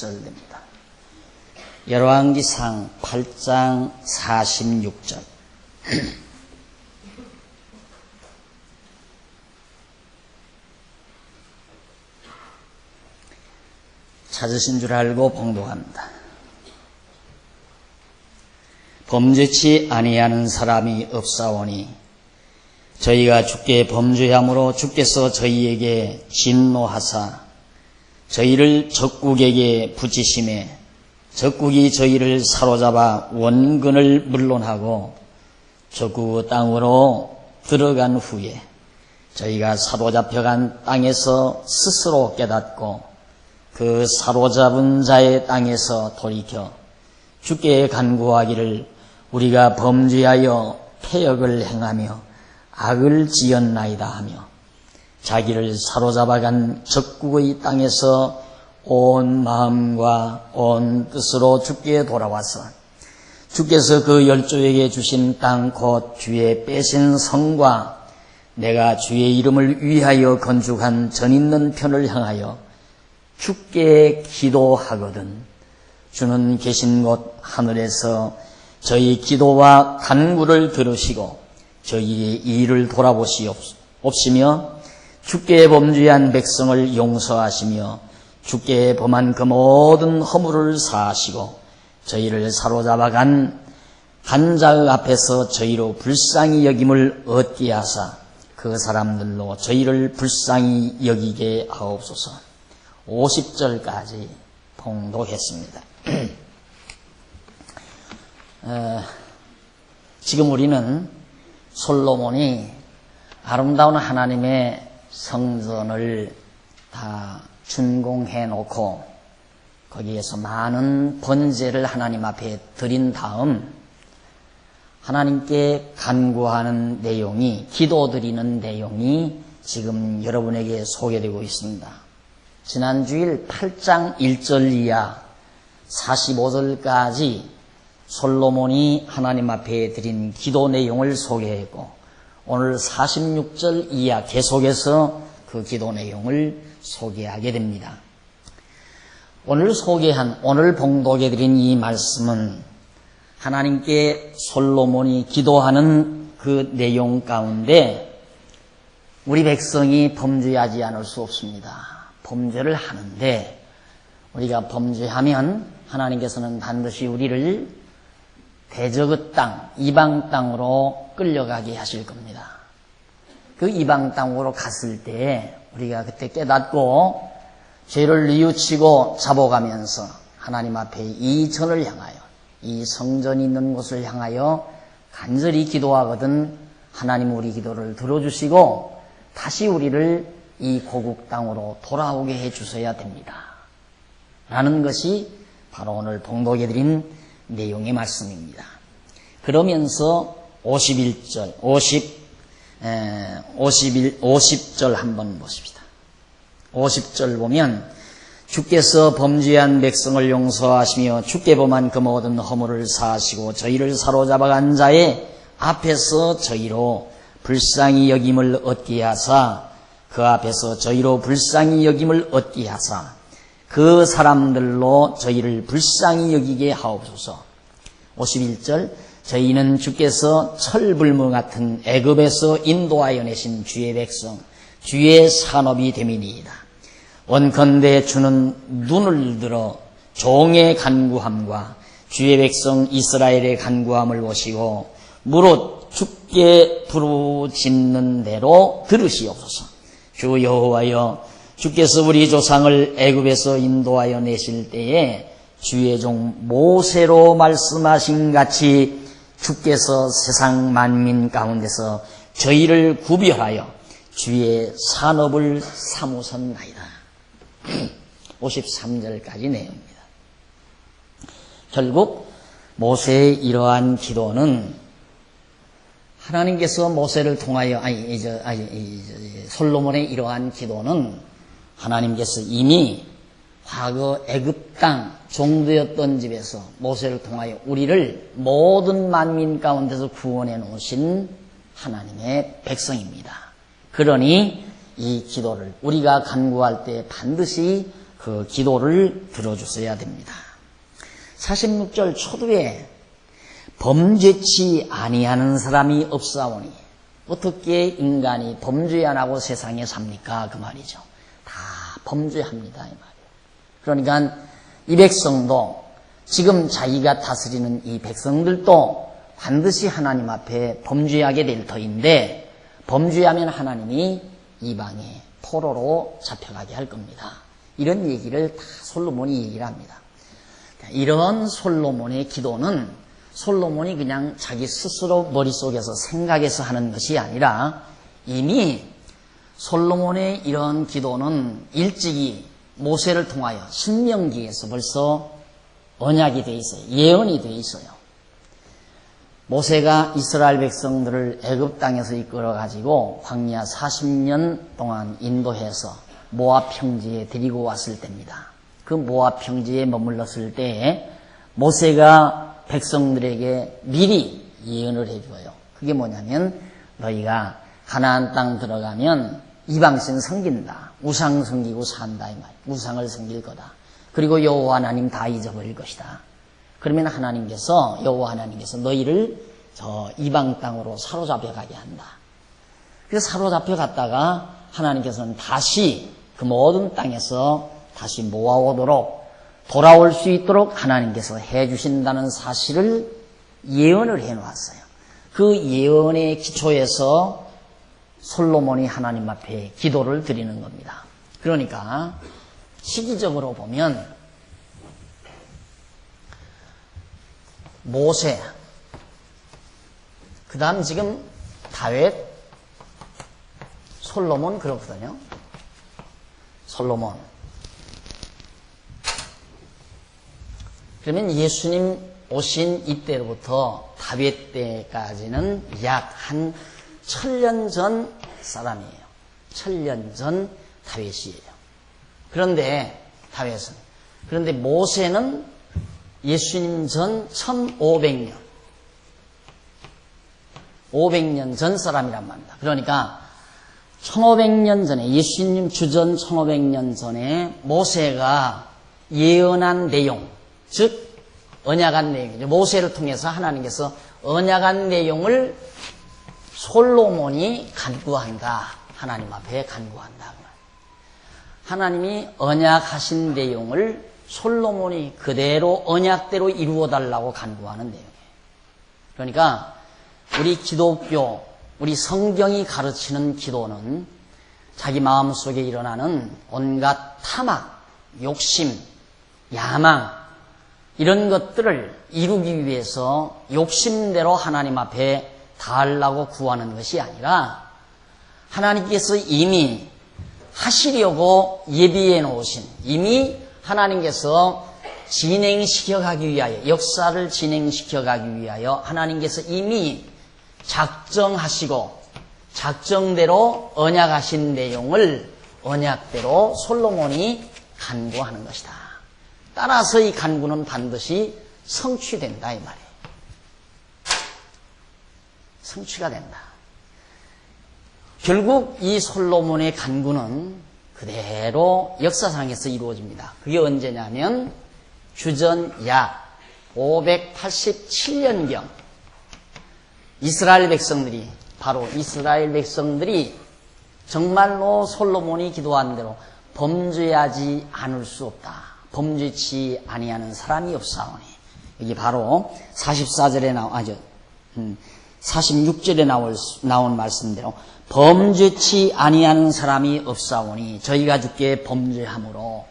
46절 됩니다. 열왕기상 8장 46절. 찾으신 줄 알고 봉독합니다. 범죄치 아니하는 사람이 없사오니 저희가 주께 범죄함으로 주께서 저희에게 진노하사 저희를 적국에게 붙이심에 적국이 저희를 사로잡아 원근을 물론하고 적국 땅으로 들어간 후에 저희가 사로잡혀간 땅에서 스스로 깨닫고 그 사로잡은 자의 땅에서 돌이켜 주께 간구하기를 우리가 범죄하여 패역을 행하며 악을 지었나이다 하며 자기를 사로잡아간 적국의 땅에서 온 마음과 온 뜻으로 주께 돌아와서 주께서 그 열조에게 주신 땅 곧 주의 빼신 성과 내가 주의 이름을 위하여 건축한 전 있는 편을 향하여 주께 기도하거든 주는 계신 곳 하늘에서 저희 기도와 간구를 들으시고 저희의 일을 돌아보시옵시며 주께 범죄한 백성을 용서하시며 주께 범한 그 모든 허물을 사하시고 저희를 사로잡아간 간자의 앞에서 저희로 불쌍히 여김을 얻게 하사 그 사람들로 저희를 불쌍히 여기게 하옵소서. 50절까지 봉독했습니다. 지금 우리는 솔로몬이 아름다운 하나님의 성전을 다 준공해 놓고 거기에서 많은 번제를 하나님 앞에 드린 다음 하나님께 간구하는 내용이, 기도드리는 내용이 지금 여러분에게 소개되고 있습니다. 지난 주일 8장 1절 이하 45절까지 솔로몬이 하나님 앞에 드린 기도 내용을 소개했고 오늘 46절 이하 계속해서 그 기도 내용을 소개하게 됩니다. 오늘 봉독해 드린 이 말씀은 하나님께 솔로몬이 기도하는 그 내용 가운데 우리 백성이 범죄하지 않을 수 없습니다. 범죄를 하는데 우리가 범죄하면 하나님께서는 반드시 우리를 대적의 땅, 이방 땅으로 끌려가게 하실 겁니다. 그 이방 땅으로 갔을 때 우리가 그때 깨닫고 죄를 뉘우치고 잡아가면서 하나님 앞에 이 전을 향하여, 이 성전이 있는 곳을 향하여 간절히 기도하거든 하나님 우리 기도를 들어주시고 다시 우리를 이 고국 땅으로 돌아오게 해주셔야 됩니다. 라는 것이 바로 오늘 봉독해드린 내용의 말씀입니다. 그러면서 50절 한번 보십시다. 50절 보면 주께서 범죄한 백성을 용서하시며 주께 범한 그 모든 허물을 사하시고 저희를 사로잡아간 자의 앞에서 저희로 불쌍히 여김을 얻게 하사 그 앞에서 저희로 불쌍히 여김을 얻게 하사 그 사람들로 저희를 불쌍히 여기게 하옵소서. 51절 저희는 주께서 철불무 같은 애굽에서 인도하여 내신 주의 백성 주의 산업이 됨이니이다. 원컨대 주는 눈을 들어 종의 간구함과 주의 백성 이스라엘의 간구함을 보시고 무릇 주께 부르짖는 대로 들으시옵소서. 주 여호와여 주께서 우리 조상을 애굽에서 인도하여 내실 때에 주의 종 모세로 말씀하신 같이 주께서 세상 만민 가운데서 저희를 구별하여 주의 산업을 삼으셨나이다. 53절까지 내용입니다. 결국 모세의 이러한 기도는 하나님께서 모세를 통하여 솔로몬의 이러한 기도는 하나님께서 이미 과거 애굽 땅 종되었던 집에서 모세를 통하여 우리를 모든 만민 가운데서 구원해 놓으신 하나님의 백성입니다. 그러니 이 기도를 우리가 간구할 때 반드시 그 기도를 들어주셔야 됩니다. 46절 초두에 범죄치 아니하는 사람이 없사오니 어떻게 인간이 범죄 안 하고 세상에 삽니까? 그 말이죠. 다 범죄합니다. 이 말이에요. 그러니까 이 백성도 지금 자기가 다스리는 이 백성들도 반드시 하나님 앞에 범죄하게 될 터인데 범죄하면 하나님이 이방의 포로로 잡혀가게 할 겁니다. 이런 얘기를 다 솔로몬이 얘기를 합니다. 이런 솔로몬의 기도는 솔로몬이 그냥 자기 스스로 머릿속에서 생각해서 하는 것이 아니라 이미 솔로몬의 이런 기도는 일찍이 모세를 통하여 신명기에서 벌써 언약이 되어 있어요. 예언이 되어 있어요. 모세가 이스라엘 백성들을 애굽 땅에서 이끌어 가지고 광야 40년 동안 인도해서 모압 평지에 데리고 왔을 때입니다. 그 모압 평지에 머물렀을 때에 모세가 백성들에게 미리 예언을 해줘요. 그게 뭐냐면 너희가 가나안 땅 들어가면 이방신 섬긴다. 우상 섬기고 산다 이 말. 우상을 섬길 거다. 그리고 여호와 하나님 다 잊어버릴 것이다. 그러면 여호와 하나님께서 너희를 저 이방 땅으로 사로잡혀 가게 한다. 그래서 사로잡혀 갔다가 하나님께서는 다시 그 모든 땅에서 다시 모아오도록 돌아올 수 있도록 하나님께서 해주신다는 사실을 예언을 해놓았어요. 그 예언의 기초에서 솔로몬이 하나님 앞에 기도를 드리는 겁니다. 그러니까 시기적으로 보면 모세, 그 다음 지금 다윗, 솔로몬 그렇거든요. 솔로몬. 그러면 예수님 오신 이때로부터 다윗 때까지는 약 한 1000년 전 사람이에요. 1000년 전 다윗이에요. 그런데 다윗은, 그런데 모세는 예수님 전 1500년 500년 전 사람이란 말입니다. 그러니까 1500년 전에, 예수님 주전 1500년 전에 모세가 예언한 내용, 즉 언약한 내용이죠. 모세를 통해서 하나님께서 언약한 내용을 솔로몬이 간구한다. 하나님 앞에 간구한다. 하나님이 언약하신 내용을 솔로몬이 그대로 언약대로 이루어달라고 간구하는 내용이에요. 그러니까 우리 기독교, 우리 성경이 가르치는 기도는 자기 마음속에 일어나는 온갖 탐악, 욕심, 야망 이런 것들을 이루기 위해서 욕심대로 하나님 앞에 닿으려고 구하는 것이 아니라 하나님께서 이미 하시려고 예비해 놓으신, 이미 하나님께서 진행시켜 가기 위하여, 역사를 진행시켜 가기 위하여 하나님께서 이미 작정하시고 작정대로 언약하신 내용을 언약대로 솔로몬이 간구하는 것이다. 따라서 이 간구는 반드시 성취된다 이 말이에요. 성취가 된다. 결국 이 솔로몬의 간구는 그대로 역사상에서 이루어집니다. 그게 언제냐면 주전 약 587년경 이스라엘 백성들이, 바로 이스라엘 백성들이 정말로 솔로몬이 기도한 대로 범죄하지 않을 수 없다. 범죄치 아니하는 사람이 없사오니. 여기 바로 44절에 46절에 나온 말씀대로 범죄치 아니하는 사람이 없사오니 저희가 주께 범죄함으로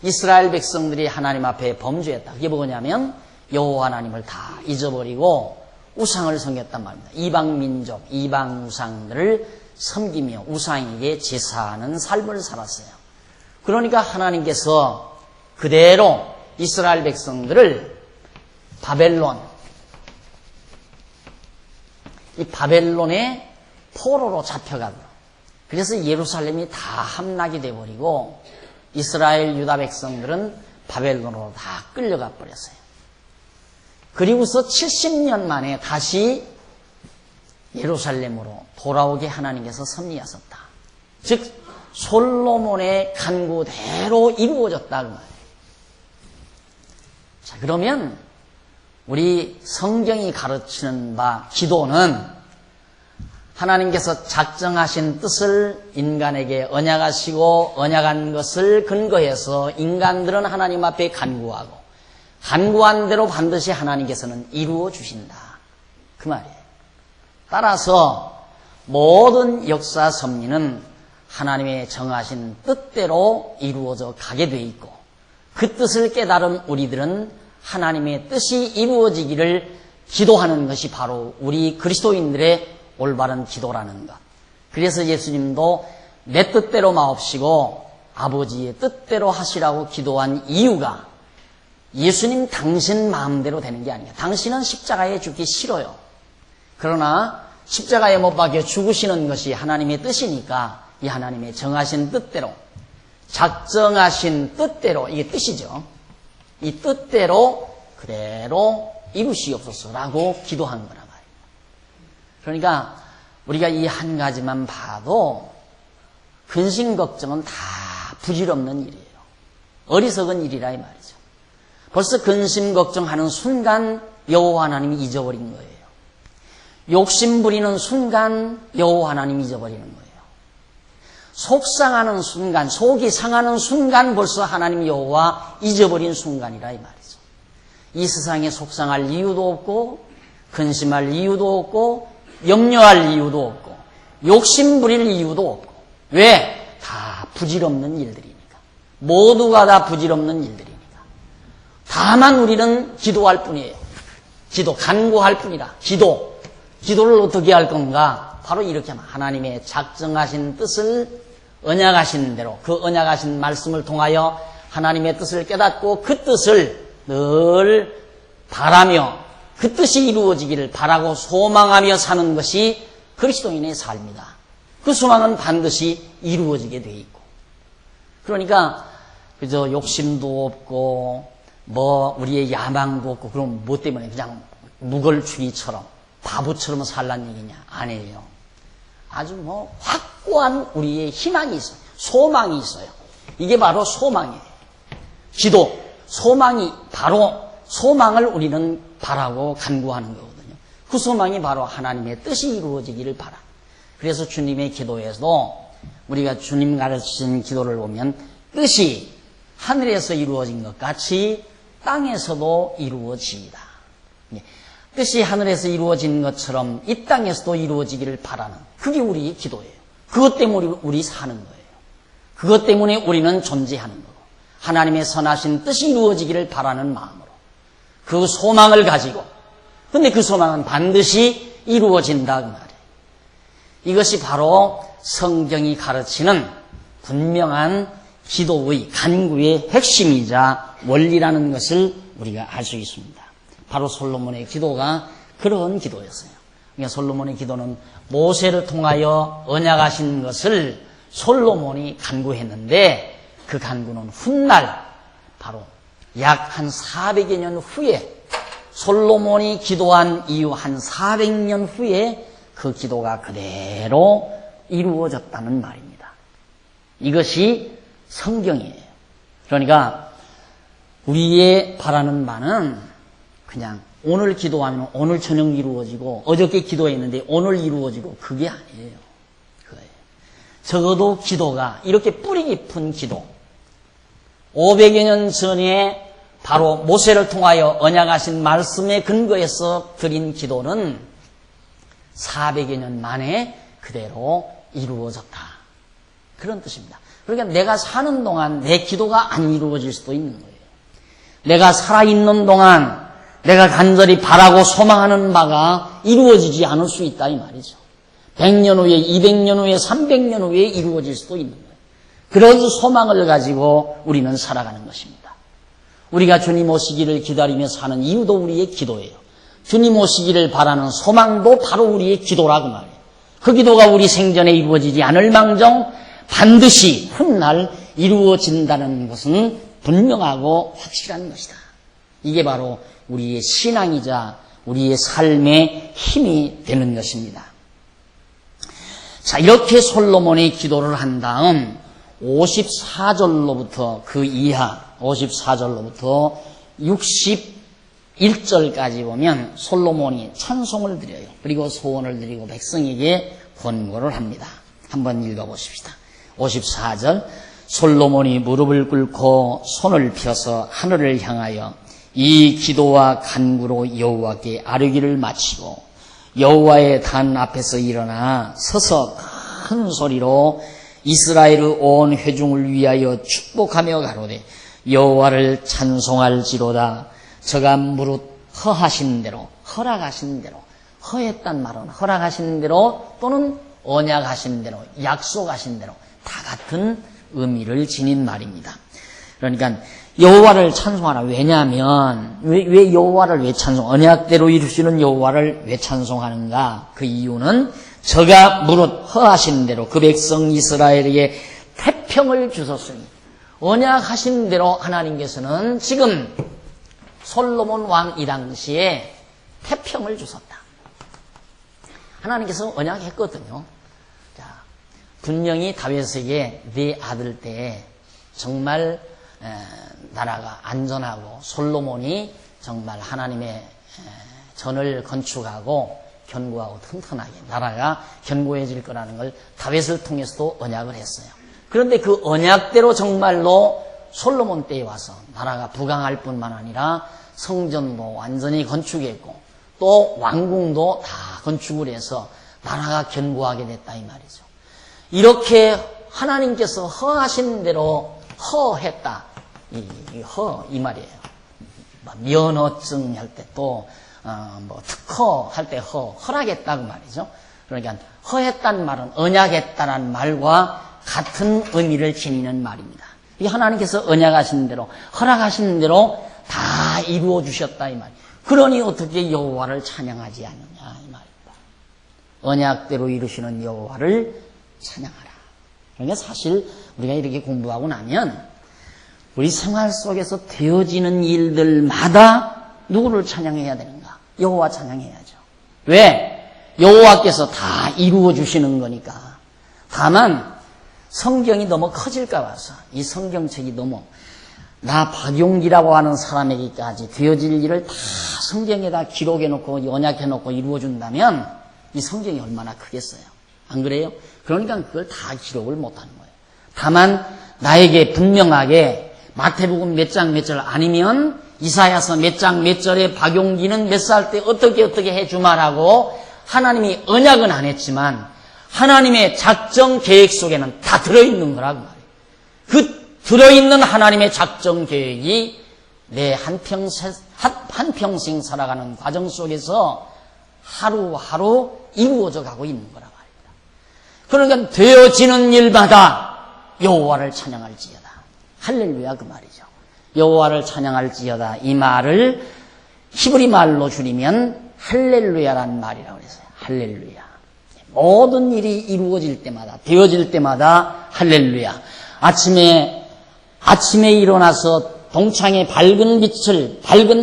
이스라엘 백성들이 하나님 앞에 범죄했다. 그게 뭐냐면 여호와 하나님을 다 잊어버리고 우상을 섬겼단 말입니다. 이방 민족, 이방 우상들을 섬기며 우상에게 제사하는 삶을 살았어요. 그러니까 하나님께서 그대로 이스라엘 백성들을 바벨론, 이 바벨론의 포로로 잡혀가고, 그래서 예루살렘이 다 함락이 돼버리고 이스라엘 유다 백성들은 바벨론으로 다 끌려가 버렸어요. 그리고서 70년 만에 다시 예루살렘으로 돌아오게 하나님께서 섭리하셨다. 즉 솔로몬의 간구대로 이루어졌다 그 말이에요. 자, 그러면 우리 성경이 가르치는 바 기도는 하나님께서 작정하신 뜻을 인간에게 언약하시고 언약한 것을 근거해서 인간들은 하나님 앞에 간구하고 간구한 대로 반드시 하나님께서는 이루어 주신다 그 말이에요. 따라서 모든 역사 섭리는 하나님의 정하신 뜻대로 이루어져 가게 돼 있고 그 뜻을 깨달은 우리들은 하나님의 뜻이 이루어지기를 기도하는 것이 바로 우리 그리스도인들의 올바른 기도라는 것. 그래서 예수님도 내 뜻대로 마옵시고 아버지의 뜻대로 하시라고 기도한 이유가 예수님 당신 마음대로 되는 게 아니에요. 당신은 십자가에 죽기 싫어요. 그러나 십자가에 못 박혀 죽으시는 것이 하나님의 뜻이니까 이 하나님의 정하신 뜻대로 작정하신 뜻대로 이게 뜻이죠. 이 뜻대로 그대로 이루시옵소서라고 기도한 거란 말이에요. 그러니까 우리가 이 한 가지만 봐도 근심 걱정은 다 부질없는 일이에요. 어리석은 일이라 이 말이죠. 벌써 근심 걱정하는 순간 여호와 하나님이 잊어버린 거예요. 욕심 부리는 순간 여호와 하나님이 잊어버리는 거예요. 속상하는 순간, 속이 상하는 순간 벌써 하나님 여호와 잊어버린 순간이라 이 말이죠. 이 세상에 속상할 이유도 없고 근심할 이유도 없고 염려할 이유도 없고 욕심 부릴 이유도 없고 왜? 다 부질없는 일들이니까. 모두가 다 부질없는 일들이니까. 다만 우리는 기도할 뿐이에요. 기도, 간구할 뿐이라. 기도를 어떻게 할 건가? 바로 이렇게 하면 하나님의 작정하신 뜻을 언약하신 대로 그 언약하신 말씀을 통하여 하나님의 뜻을 깨닫고 그 뜻을 늘 바라며 그 뜻이 이루어지기를 바라고 소망하며 사는 것이 그리스도인의 삶이다. 그 소망은 반드시 이루어지게 돼 있고. 그러니까 그저 욕심도 없고 우리의 야망도 없고 그럼 뭐 때문에 그냥 무걸추기처럼 바보처럼 살란 얘기냐? 아니에요. 아주 확고한 우리의 희망이 있어요. 소망이 있어요. 이게 바로 소망이에요. 기도, 소망이 바로 소망을 우리는 바라고 간구하는 거거든요. 그 소망이 바로 하나님의 뜻이 이루어지기를 바라. 그래서 주님의 기도에서도 우리가 주님 가르치신 기도를 보면 뜻이 하늘에서 이루어진 것 같이 땅에서도 이루어지이다. 뜻이 하늘에서 이루어진 것처럼 이 땅에서도 이루어지기를 바라는 그게 우리 기도예요. 그것 때문에 우리 사는 거예요. 그것 때문에 우리는 존재하는 거고 하나님의 선하신 뜻이 이루어지기를 바라는 마음으로 그 소망을 가지고 근데 그 소망은 반드시 이루어진다 그 말이에요. 이것이 바로 성경이 가르치는 분명한 기도의 간구의 핵심이자 원리라는 것을 우리가 알 수 있습니다. 바로 솔로몬의 기도가 그런 기도였어요. 그러니까 솔로몬의 기도는 모세를 통하여 언약하신 것을 솔로몬이 간구했는데 그 간구는 훗날 바로 약 한 400여 년 후에 솔로몬이 기도한 이후 한 400년 후에 그 기도가 그대로 이루어졌다는 말입니다. 이것이 성경이에요. 그러니까 우리의 바라는 바는 그냥 오늘 기도하면 오늘 저녁 이루어지고 어저께 기도했는데 오늘 이루어지고 그게 아니에요. 그거예요. 적어도 기도가 이렇게 뿌리 깊은 기도 500여 년 전에 바로 모세를 통하여 언약하신 말씀에 근거해서 드린 기도는 400여 년 만에 그대로 이루어졌다. 그런 뜻입니다. 그러니까 내가 사는 동안 내 기도가 안 이루어질 수도 있는 거예요. 내가 살아있는 동안 내가 간절히 바라고 소망하는 바가 이루어지지 않을 수 있다 이 말이죠. 100년 후에 200년 후에 300년 후에 이루어질 수도 있는 거예요. 그런 소망을 가지고 우리는 살아가는 것입니다. 우리가 주님 오시기를 기다리며 사는 이유도 우리의 기도예요. 주님 오시기를 바라는 소망도 바로 우리의 기도라고 말해요. 그 기도가 우리 생전에 이루어지지 않을 망정 반드시 훗날 이루어진다는 것은 분명하고 확실한 것이다. 이게 바로 우리의 신앙이자 우리의 삶의 힘이 되는 것입니다. 자, 이렇게 솔로몬의 기도를 한 다음 54절로부터 그 이하 54절로부터 61절까지 보면 솔로몬이 찬송을 드려요. 그리고 소원을 드리고 백성에게 권고를 합니다. 한번 읽어보십시다. 54절 솔로몬이 무릎을 꿇고 손을 펴서 하늘을 향하여 이 기도와 간구로 여호와께 아뢰기를 마치고 여호와의 단 앞에서 일어나 서서 큰 소리로 이스라엘의 온 회중을 위하여 축복하며 가로되 여호와를 찬송할지로다. 저가 무릇 허하신 대로 허락하신 대로 허했단 말은 허락하신 대로 또는 언약하신 대로 약속하신 대로 다 같은 의미를 지닌 말입니다. 그러니까 여호와를 찬송하라. 왜냐하면 왜 여호와를 왜 찬송? 언약대로 이루시는 여호와를 왜 찬송하는가? 그 이유는 저가 무릇 허하신 대로 그 백성 이스라엘에게 태평을 주셨으니 언약하신 대로 하나님께서는 지금 솔로몬 왕 이 당시에 태평을 주셨다. 하나님께서 언약했거든요. 자, 분명히 다윗에게 네 아들 때에 정말 나라가 안전하고 솔로몬이 정말 하나님의 전을 건축하고 견고하고 튼튼하게 나라가 견고해질 거라는 걸 다윗을 통해서도 언약을 했어요. 그런데 그 언약대로 정말로 솔로몬 때에 와서 나라가 부강할 뿐만 아니라 성전도 완전히 건축했고 또 왕궁도 다 건축을 해서 나라가 견고하게 됐다 이 말이죠. 이렇게 하나님께서 허하신 대로 허했다. 이 말이에요. 면허증 할 때 또 특허 할 때 허락했다고 말이죠. 그러니까 허했단 말은 언약했다는 말과 같은 의미를 지니는 말입니다. 이 하나님께서 언약하신 대로 허락하신 대로 다 이루어 주셨다 이 말. 그러니 어떻게 여호와를 찬양하지 않느냐 이 말입니다. 언약대로 이루시는 여호와를 찬양하라. 그러니까 사실 우리가 이렇게 공부하고 나면 우리 생활 속에서 되어지는 일들마다 누구를 찬양해야 되는가? 여호와 찬양해야죠. 왜? 여호와께서 다 이루어 주시는 거니까. 다만 성경이 너무 커질까 봐서 이 성경책이 너무 나 박용기라고 하는 사람에게까지 되어질 일을 다 성경에다 기록해놓고 언약해놓고 이루어준다면 이 성경이 얼마나 크겠어요. 안 그래요? 그러니까 그걸 다 기록을 못하는 거예요. 다만 나에게 분명하게 마태복음 몇 장 몇 절 아니면 이사야서 몇 장 몇 절에 박용기는 몇 살 때 어떻게 해주마라고 하나님이 언약은 안 했지만 하나님의 작정 계획 속에는 다 들어있는 거라고 말이에요. 그 들어있는 하나님의 작정 계획이 내 한평생 살아가는 과정 속에서 하루하루 이루어져 가고 있는 거라 말입니다. 그러니까 되어지는 일마다 여호와를 찬양할지어다. 할렐루야 그 말이죠. 여호와를 찬양할지어다 이 말을 히브리 말로 줄이면 할렐루야라는 말이라고 그랬어요. 할렐루야. 모든 일이 이루어질 때마다 되어질 때마다 할렐루야. 아침에 일어나서 동창의 밝은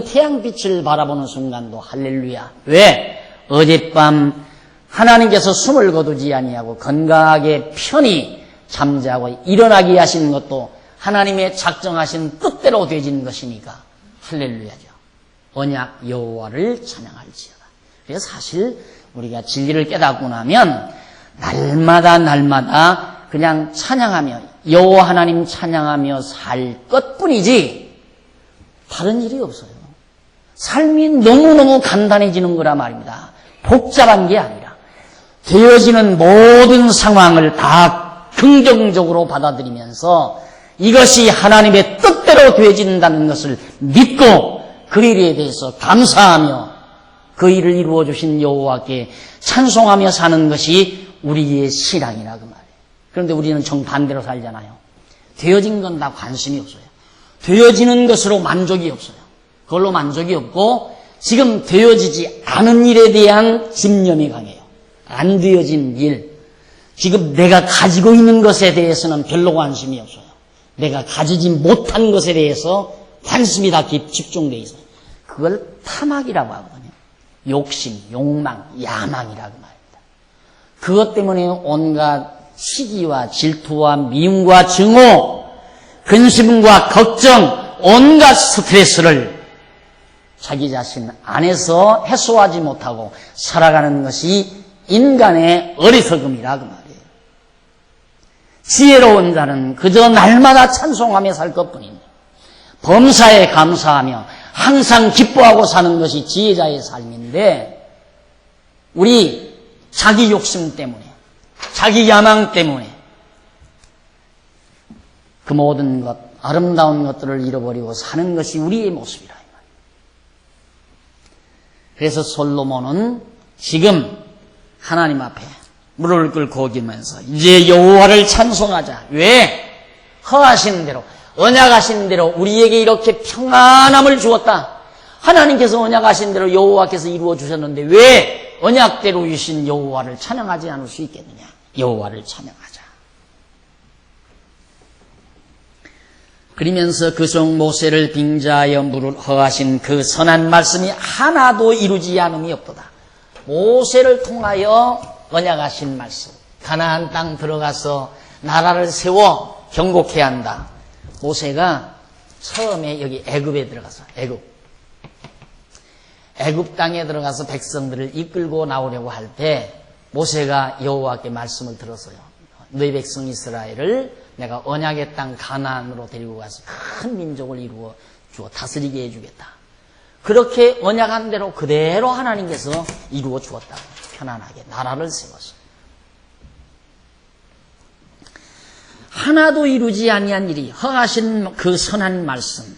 태양빛을 바라보는 순간도 할렐루야. 왜? 어젯밤 하나님께서 숨을 거두지 아니하고 건강하게 편히 잠자고 일어나게 하시는 것도 하나님의 작정하신 뜻대로 되어진 것이니까 할렐루야죠. 언약 여호와를 찬양할지어다. 그래서 사실 우리가 진리를 깨닫고 나면 날마다 그냥 찬양하며 여호와 하나님 찬양하며 살 것뿐이지 다른 일이 없어요. 삶이 너무너무 간단해지는 거라 말입니다. 복잡한 게 아니라 되어지는 모든 상황을 다 긍정적으로 받아들이면서 이것이 하나님의 뜻대로 되어진다는 것을 믿고 그 일에 대해서 감사하며 그 일을 이루어 주신 여호와께 찬송하며 사는 것이 우리의 신앙이라 그 말이에요. 그런데 우리는 정반대로 살잖아요. 되어진 건 다 관심이 없어요. 되어지는 것으로 만족이 없어요. 그걸로 만족이 없고 지금 되어지지 않은 일에 대한 집념이 강해요. 안 되어진 일, 지금 내가 가지고 있는 것에 대해서는 별로 관심이 없어요. 내가 가지지 못한 것에 대해서 관심이 다 집중되어 있어요. 그걸 탐악이라고 하거든요. 욕심, 욕망, 야망이라고 말입니다. 그것 때문에 온갖 시기와 질투와 미움과 증오, 근심과 걱정, 온갖 스트레스를 자기 자신 안에서 해소하지 못하고 살아가는 것이 인간의 어리석음이라 그 말이에요. 지혜로운 자는 그저 날마다 찬송하며 살 것뿐입니다. 범사에 감사하며 항상 기뻐하고 사는 것이 지혜자의 삶인데, 우리 자기 욕심 때문에, 자기 야망 때문에 그 모든 것, 아름다운 것들을 잃어버리고 사는 것이 우리의 모습이라. 그래서 솔로몬은 지금 하나님 앞에 무릎을 꿇고 기면서 이제 여호와를 찬송하자. 왜? 허하신 대로, 언약하신 대로 우리에게 이렇게 평안함을 주었다. 하나님께서 언약하신 대로 여호와께서 이루어 주셨는데 왜 언약대로 주신 여호와를 찬양하지 않을 수 있겠느냐? 여호와를 찬양하자. 그러면서 그 종 모세를 빙자하여 물을 허하신 그 선한 말씀이 하나도 이루지 않음이 없도다. 모세를 통하여 언약하신 말씀, 가나안 땅 들어가서 나라를 세워 경곡해야 한다. 모세가 처음에 여기 애굽에 들어가서, 애굽 땅에 들어가서 백성들을 이끌고 나오려고 할 때 모세가 여호와께 말씀을 들었어요. 너희 백성 이스라엘을 내가 언약의 땅 가나안으로 데리고 가서 큰 민족을 이루어 주어 다스리게 해주겠다. 그렇게 언약한 대로 그대로 하나님께서 이루어 주었다. 편안하게 나라를 세웠어. 하나도 이루지 아니한 일이 허하신 그 선한 말씀.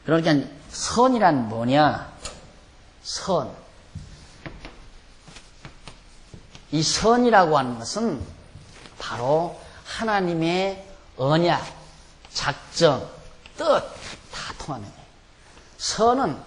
그러니까 선이란 뭐냐? 선. 이 선이라고 하는 것은 바로 하나님의 언약, 작정, 뜻 다 통하는 거예요. 선은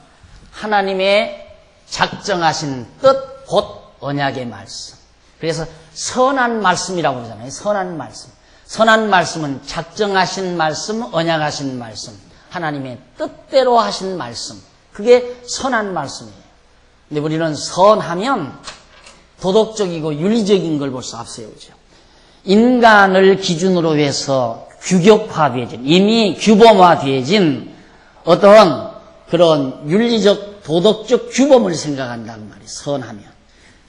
하나님의 작정하신 뜻, 곧 언약의 말씀. 그래서 선한 말씀이라고 그러잖아요. 선한 말씀. 선한 말씀은 작정하신 말씀, 언약하신 말씀, 하나님의 뜻대로 하신 말씀. 그게 선한 말씀이에요. 근데 우리는 선하면 도덕적이고 윤리적인 걸 벌써 앞세우죠. 인간을 기준으로 해서 규격화되어진, 이미 규범화되어진 어떤 그런 윤리적, 도덕적 규범을 생각한다는 말이에요. 선하면.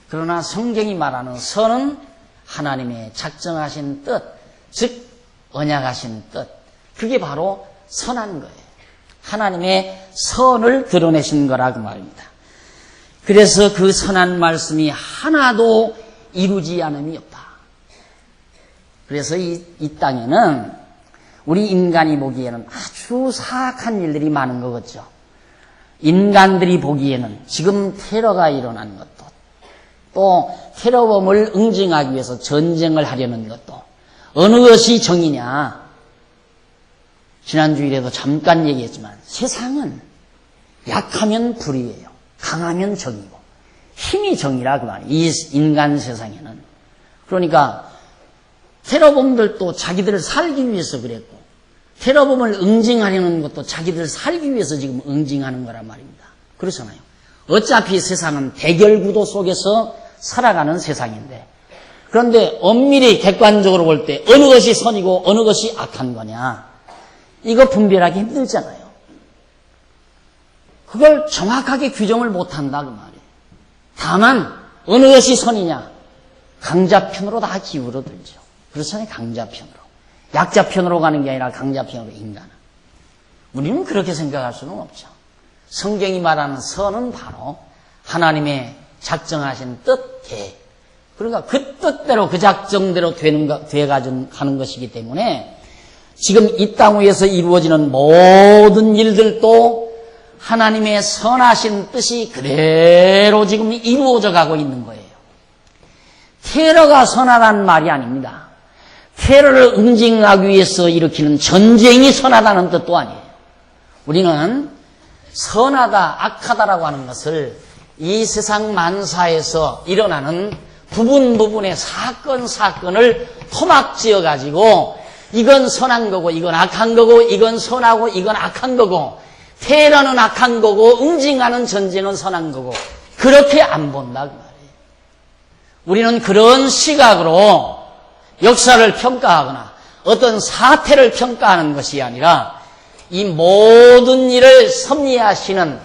그러나 성경이 말하는 선은 하나님의 작정하신 뜻, 즉 언약하신 뜻. 그게 바로 선한 거예요. 하나님의 선을 드러내신 거라 그 말입니다. 그래서 그 선한 말씀이 하나도 이루지 않음이 없다. 그래서 이 땅에는 우리 인간이 보기에는 아주 사악한 일들이 많은 거겠죠. 인간들이 보기에는 지금 테러가 일어난 것도, 또 테러범을 응징하기 위해서 전쟁을 하려는 것도 어느 것이 정의냐? 지난주일에도 잠깐 얘기했지만 세상은 약하면 불의예요. 강하면 정이고 힘이 정이라 그 말이에요. 이 인간 세상에는. 그러니까 테러범들도 자기들을 살기 위해서 그랬고 테러범을 응징하려는 것도 자기들 살기 위해서 지금 응징하는 거란 말입니다. 그렇잖아요. 어차피 세상은 대결구도 속에서 살아가는 세상인데, 그런데 엄밀히 객관적으로 볼 때 어느 것이 선이고 어느 것이 악한 거냐, 이거 분별하기 힘들잖아요. 그걸 정확하게 규정을 못한다 그 말이에요. 다만 어느 것이 선이냐, 강자편으로 다 기울어들죠. 그렇잖아요. 강자편으로. 약자편으로 가는 게 아니라 강자편으로 인간은. 우리는 그렇게 생각할 수는 없죠. 성경이 말하는 선은 바로 하나님의 작정하신 뜻, 계. 그러니까 그 뜻대로 그 작정대로 가는 것이기 때문에 지금 이 땅 위에서 이루어지는 모든 일들도 하나님의 선하신 뜻이 그대로 지금 이루어져 가고 있는 거예요. 테러가 선하다는 말이 아닙니다. 테러를 응징하기 위해서 일으키는 전쟁이 선하다는 뜻도 아니에요. 우리는 선하다, 악하다라고 하는 것을 이 세상 만사에서 일어나는 부분의 사건을 토막지어 가지고 이건 선한 거고 이건 악한 거고 이건 선하고 이건 악한 거고 테러는 악한 거고 응징하는 전쟁은 선한 거고 그렇게 안 본다 그 말이에요. 우리는 그런 시각으로 역사를 평가하거나 어떤 사태를 평가하는 것이 아니라 이 모든 일을 섭리하시는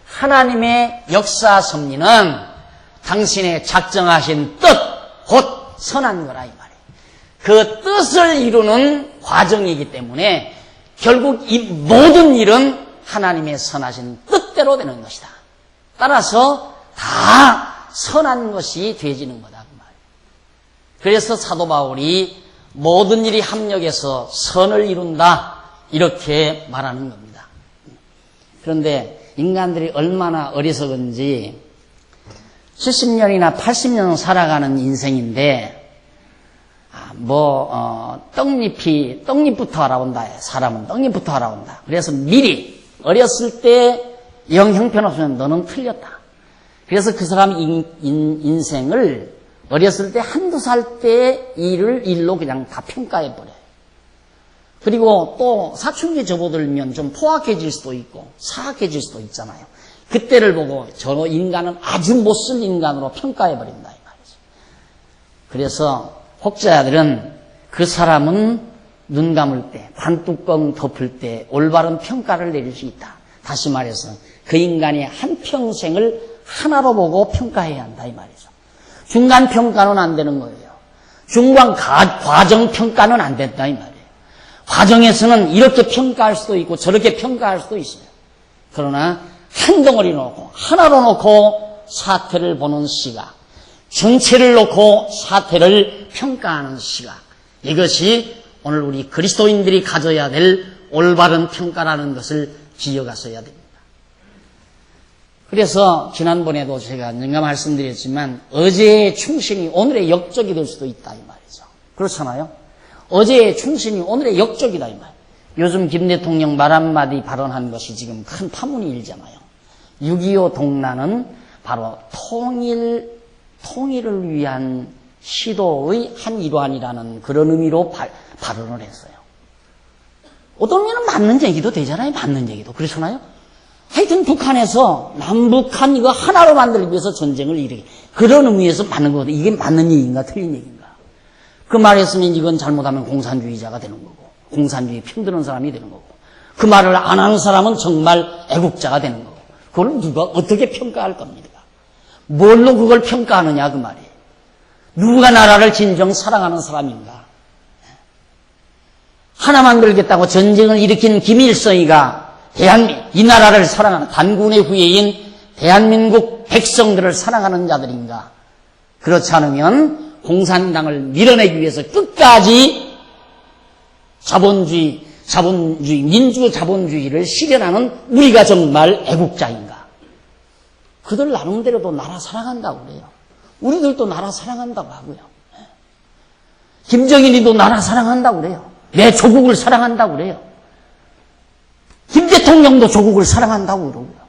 하나님의 역사 섭리는 당신의 작정하신 뜻, 곧 선한 거라 이 말이에요. 그 뜻을 이루는 과정이기 때문에 결국 이 모든 일은 하나님의 선하신 뜻대로 되는 것이다. 따라서 다 선한 것이 되어지는 거다 그 말이에요. 그래서 사도 바울이 모든 일이 합력해서 선을 이룬다 이렇게 말하는 겁니다. 그런데 인간들이 얼마나 어리석은지 70년이나 80년 살아가는 인생인데 떡잎부터 알아본다. 사람은 떡잎부터 알아본다. 그래서 미리 어렸을 때 영 형편없으면 너는 틀렸다. 그래서 그 사람 인생을 어렸을 때 한두 살 때 일로 그냥 다 평가해버려요. 그리고 또 사춘기 접어들면 좀 포악해질 수도 있고 사악해질 수도 있잖아요. 그때를 보고 저 인간은 아주 못쓸 인간으로 평가해버린다 이 말이죠. 그래서 혹자들은 그 사람은 눈 감을 때, 반뚜껑 덮을 때 올바른 평가를 내릴 수 있다. 다시 말해서 그 인간의 한평생을 하나로 보고 평가해야 한다 이 말이죠. 중간 평가는 안 되는 거예요. 중간 과정 평가는 안 된다 이 말이에요. 과정에서는 이렇게 평가할 수도 있고 저렇게 평가할 수도 있어요. 그러나 한 덩어리 놓고 하나로 놓고 사태를 보는 시각, 전체를 놓고 사태를 평가하는 시각, 이것이 오늘 우리 그리스도인들이 가져야 될 올바른 평가라는 것을 기억하셔야 됩니다. 그래서 지난번에도 제가 언젠가 말씀드렸지만 어제의 충신이 오늘의 역적이 될 수도 있다 이 말이죠. 그렇잖아요. 어제의 충신이 오늘의 역적이다 이 말. 요즘 김 대통령 말 한마디 발언한 것이 지금 큰 파문이 일잖아요. 6.25 동란은 바로 통일을 위한 시도의 한 일환이라는 그런 의미로 발언을 했어요. 어떤 면은 맞는 얘기도 되잖아요. 맞는 얘기도. 그렇잖아요. 하여튼 북한에서 남북한 이거 하나로 만들기 위해서 전쟁을 일으키 그런 의미에서 맞는 거거든요. 이게 맞는 얘기인가 틀린 얘기인가. 그 말했으면 이건 잘못하면 공산주의자가 되는 거고 공산주의 편드는 사람이 되는 거고 그 말을 안 하는 사람은 정말 애국자가 되는 거고 그걸 누가 어떻게 평가할 겁니까? 뭘로 그걸 평가하느냐 그 말이에요. 누가 나라를 진정 사랑하는 사람인가? 하나 만들겠다고 전쟁을 일으킨 김일성이가 이 나라를 사랑하는 단군의 후예인 대한민국 백성들을 사랑하는 자들인가? 그렇지 않으면 공산당을 밀어내기 위해서 끝까지 민주자본주의를 실현하는 우리가 정말 애국자인가? 그들 나름대로도 나라 사랑한다고 그래요. 우리들도 나라 사랑한다고 하고요. 김정일이도 나라 사랑한다고 그래요. 내 조국을 사랑한다고 그래요. 김 대통령도 조국을 사랑한다고 그러고요.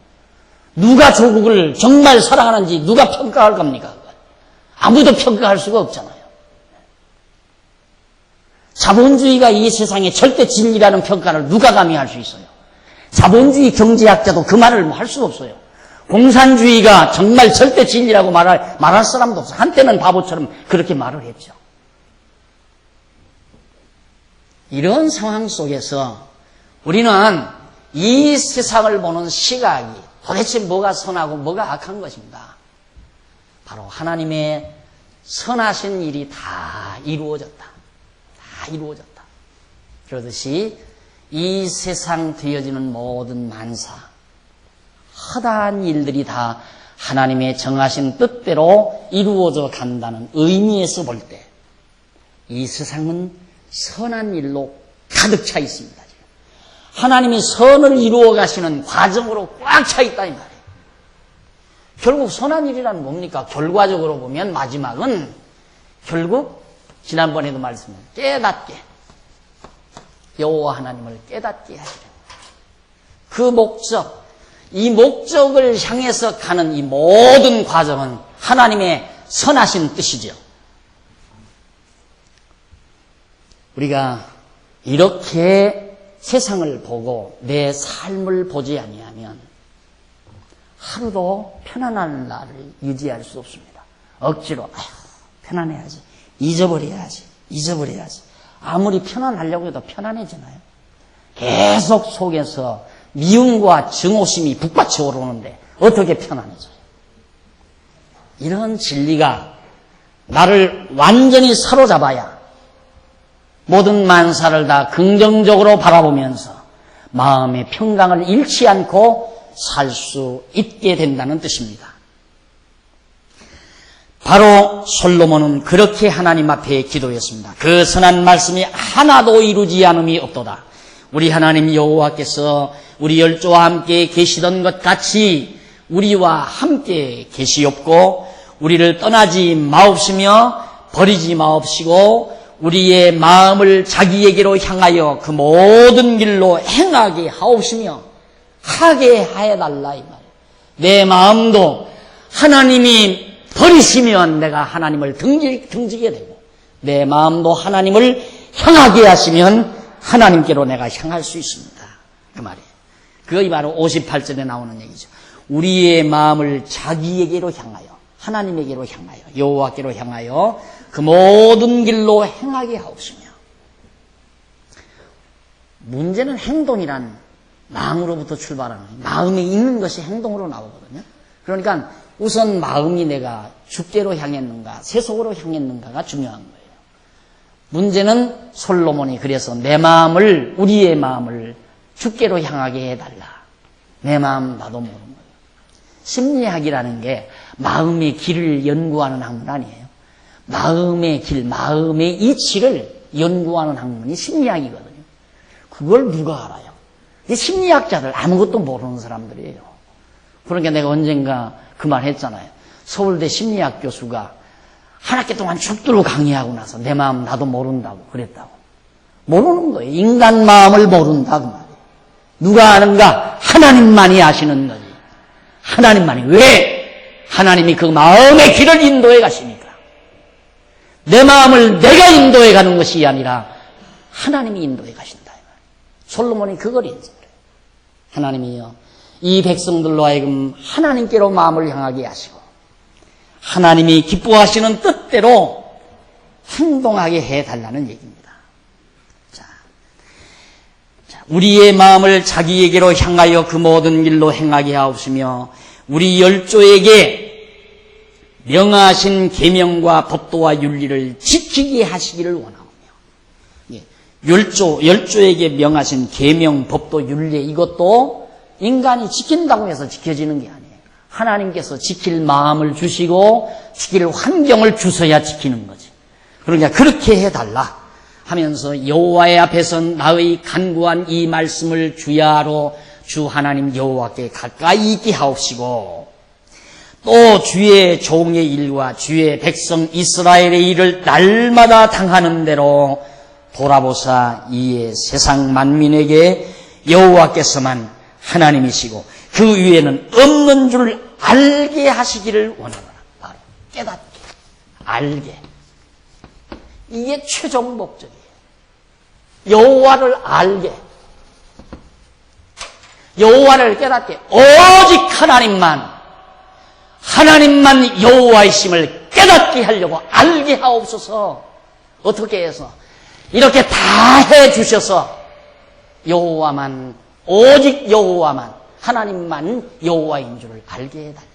누가 조국을 정말 사랑하는지 누가 평가할 겁니까? 아무도 평가할 수가 없잖아요. 자본주의가 이 세상의 절대 진리라는 평가를 누가 감히 할 수 있어요? 자본주의 경제학자도 그 말을 할 수가 없어요. 공산주의가 정말 절대 진리라고 말할 사람도 없어요. 한때는 바보처럼 그렇게 말을 했죠. 이런 상황 속에서 우리는 이 세상을 보는 시각이 도대체 뭐가 선하고 뭐가 악한 것인가? 바로 하나님의 선하신 일이 다 이루어졌다. 다 이루어졌다. 그러듯이 이 세상 되어지는 모든 만사, 허다한 일들이 다 하나님의 정하신 뜻대로 이루어져 간다는 의미에서 볼 때 이 세상은 선한 일로 가득 차 있습니다. 하나님이 선을 이루어 가시는 과정으로 꽉 차 있다 이 말이에요. 결국 선한 일이란 뭡니까? 결과적으로 보면 마지막은 결국 지난번에도 말씀드린 깨닫게 여호와 하나님을 깨닫게 하시는 그 목적, 이 목적을 향해서 가는 이 모든 과정은 하나님의 선하신 뜻이죠. 우리가 이렇게 세상을 보고 내 삶을 보지 아니하면 하루도 편안한 날을 유지할 수 없습니다. 억지로 편안해야지. 잊어버려야지. 아무리 편안하려고 해도 편안해지나요? 계속 속에서 미움과 증오심이 북받쳐 오르는데 어떻게 편안해져요? 이런 진리가 나를 완전히 사로잡아야 모든 만사를 다 긍정적으로 바라보면서 마음의 평강을 잃지 않고 살 수 있게 된다는 뜻입니다. 바로 솔로몬은 그렇게 하나님 앞에 기도했습니다. 그 선한 말씀이 하나도 이루지 않음이 없도다. 우리 하나님 여호와께서 우리 열조와 함께 계시던 것 같이 우리와 함께 계시옵고 우리를 떠나지 마옵시며 버리지 마옵시고 우리의 마음을 자기에게로 향하여 그 모든 길로 행하게 하옵시며 하게 해달라 이 말이에요. 내 마음도 하나님이 버리시면 내가 하나님을 등지게 되고 내 마음도 하나님을 향하게 하시면 하나님께로 내가 향할 수 있습니다. 그 말이에요. 그것이 바로 58절에 나오는 얘기죠. 우리의 마음을 자기에게로 향하여 하나님에게로 향하여 여호와께로 향하여 그 모든 길로 행하게 하옵시며 문제는 행동이란 마음으로부터 출발하는 거예요. 마음에 있는 것이 행동으로 나오거든요. 그러니까 우선 마음이 내가 주께로 향했는가 세속으로 향했는가가 중요한 거예요. 문제는 솔로몬이 그래서 내 마음을 우리의 마음을 주께로 향하게 해달라. 내 마음 나도 모르는 거예요. 심리학이라는 게 마음의 길을 연구하는 학문 아니에요. 마음의 길, 마음의 이치를 연구하는 학문이 심리학이거든요. 그걸 누가 알아요? 이 심리학자들 아무것도 모르는 사람들이에요. 그러니까 내가 언젠가 그 말 했잖아요. 서울대 심리학 교수가 한 학기 동안 죽도록 강의하고 나서 내 마음 나도 모른다고 그랬다고. 모르는 거예요. 인간 마음을 모른다 그 말이에요. 누가 아는가? 하나님만이 아시는 거지. 하나님만이. 왜? 하나님이 그 마음의 길을 인도해 가시니까. 내 마음을 내가 인도해 가는 것이 아니라 하나님이 인도해 가신다. 솔로몬이 그걸 인정해요. 하나님이요. 이 백성들로 하여금 하나님께로 마음을 향하게 하시고 하나님이 기뻐하시는 뜻대로 행동하게 해달라는 얘기입니다. 자, 우리의 마음을 자기에게로 향하여 그 모든 길로 행하게 하옵시며 우리 열조에게 명하신 계명과 법도와 윤리를 지키게 하시기를 원하오며 열조에게 명하신 계명, 법도, 윤리 이것도 인간이 지킨다고 해서 지켜지는 게 아니에요. 하나님께서 지킬 마음을 주시고 지킬 환경을 주셔야 지키는 거지. 그러니까 그렇게 해달라 하면서 여호와의 앞에서 나의 간구한 이 말씀을 주야로 주 하나님 여호와께 가까이 있게 하옵시고 또 주의 종의 일과 주의 백성 이스라엘의 일을 날마다 당하는 대로 돌아보사 이에 세상 만민에게 여호와께서만 하나님이시고 그 위에는 없는 줄 알게 하시기를 원하노라. 바로 깨닫게, 알게. 이게 최종 목적이에요. 여호와를 알게, 여호와를 깨닫게. 오직 하나님만 여호와이심을 깨닫게 하려고 알게 하옵소서. 어떻게 해서? 이렇게 다 해주셔서 여호와만, 오직 여호와만, 하나님만 여호와인 줄을 알게 해달라.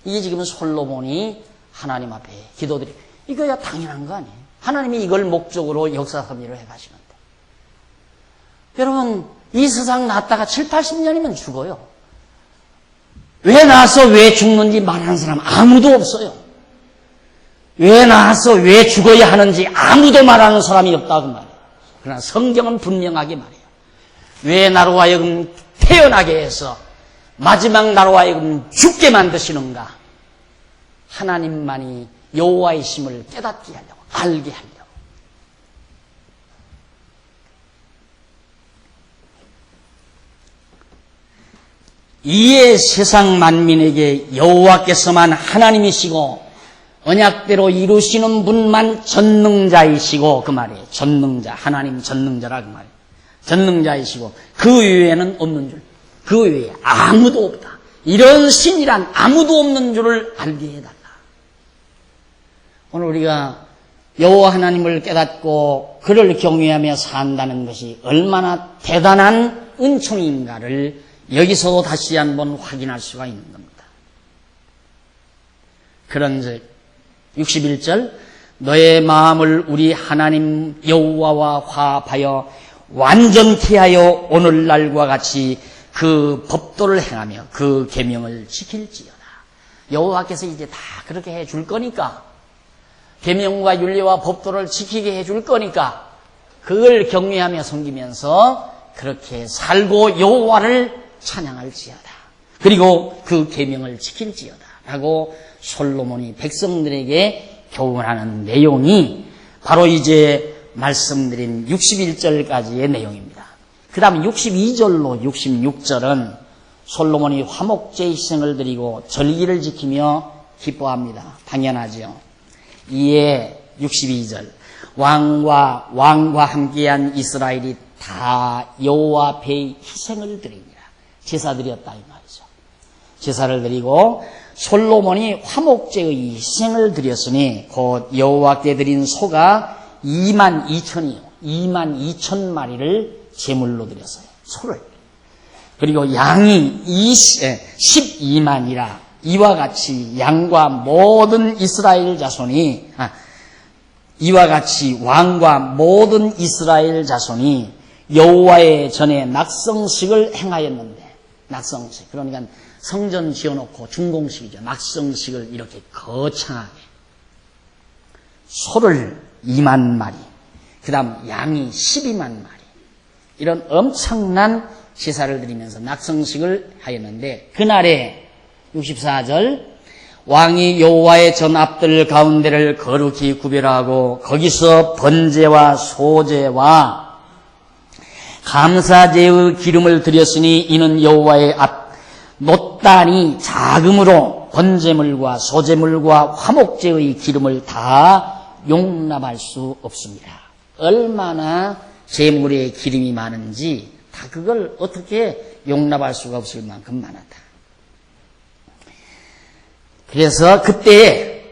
이게 지금 솔로몬이 하나님 앞에 기도드리, 이거야 당연한 거 아니에요? 하나님이 이걸 목적으로 역사 섭리를 해가시는데. 여러분, 이 세상 났다가 7, 80년이면 죽어요. 왜 나서 왜 죽는지 말하는 사람 아무도 없어요. 왜 나서 왜 죽어야 하는지 아무도 말하는 사람이 없다고 말이에요. 그러나 성경은 분명하게 말해요. 왜 나로 하여금 태어나게 해서 마지막 나로 하여금 죽게 만드시는가? 하나님만이 여호와이심을 깨닫게 하려고, 알게 하려고. 이에 세상 만민에게 여호와께서만 하나님이시고 언약대로 이루시는 분만 전능자이시고, 그 말이에요. 전능자, 하나님 전능자라 그 말이에요. 전능자이시고 그 외에는 없는 줄, 그 외에 아무도 없다. 이런 신이란 아무도 없는 줄을 알게 해달라. 오늘 우리가 여호와 하나님을 깨닫고 그를 경외하며 산다는 것이 얼마나 대단한 은총인가를 여기서도 다시 한번 확인할 수가 있는 겁니다. 그런즉 61절 너의 마음을 우리 하나님 여호와와 화합하여 완전케 하여 오늘날과 같이 그 법도를 행하며 그 계명을 지킬지어다. 여호와께서 이제 다 그렇게 해줄 거니까, 계명과 윤리와 법도를 지키게 해줄 거니까 그걸 경외하며 섬기면서 그렇게 살고 여호와를 찬양할지어다. 그리고 그 계명을 지킬지어다 라고 솔로몬이 백성들에게 교훈하는 내용이 바로 이제 말씀드린 61절까지의 내용입니다. 그 다음 62절로 66절은 솔로몬이 화목제 희생을 드리고 절기를 지키며 기뻐합니다. 당연하죠. 이에 62절 왕과 함께한 이스라엘이 다 여호와 앞에 희생을 드리니라. 제사 드렸다 이 말이죠. 제사를 드리고 솔로몬이 화목제의 희생을 드렸으니 곧 여호와께 드린 소가 2만 2천이요. 2만 2천 마리를 제물로 드렸어요. 소를. 그리고 양이 12만이라 이와 같이 양과 모든 이스라엘 자손이 이와 같이 왕과 모든 이스라엘 자손이 여호와의 전에 낙성식을 행하였는데, 낙성식 그러니까 성전 지어놓고 준공식이죠. 낙성식을 이렇게 거창하게 소를 2만 마리, 그 다음 양이 12만 마리 이런 엄청난 제사를 드리면서 낙성식을 하였는데, 그날에 64절 왕이 여호와의 전 앞들 가운데를 거룩히 구별하고 거기서 번제와 소제와 감사제의 기름을 드렸으니 이는 여호와의 앞 놋단이 작음으로 번제물과 소제물과 화목제의 기름을 다 용납할 수 없습니다. 얼마나 제물에 기름이 많은지 다 그걸 어떻게 용납할 수가 없을 만큼 많았다. 그래서 그때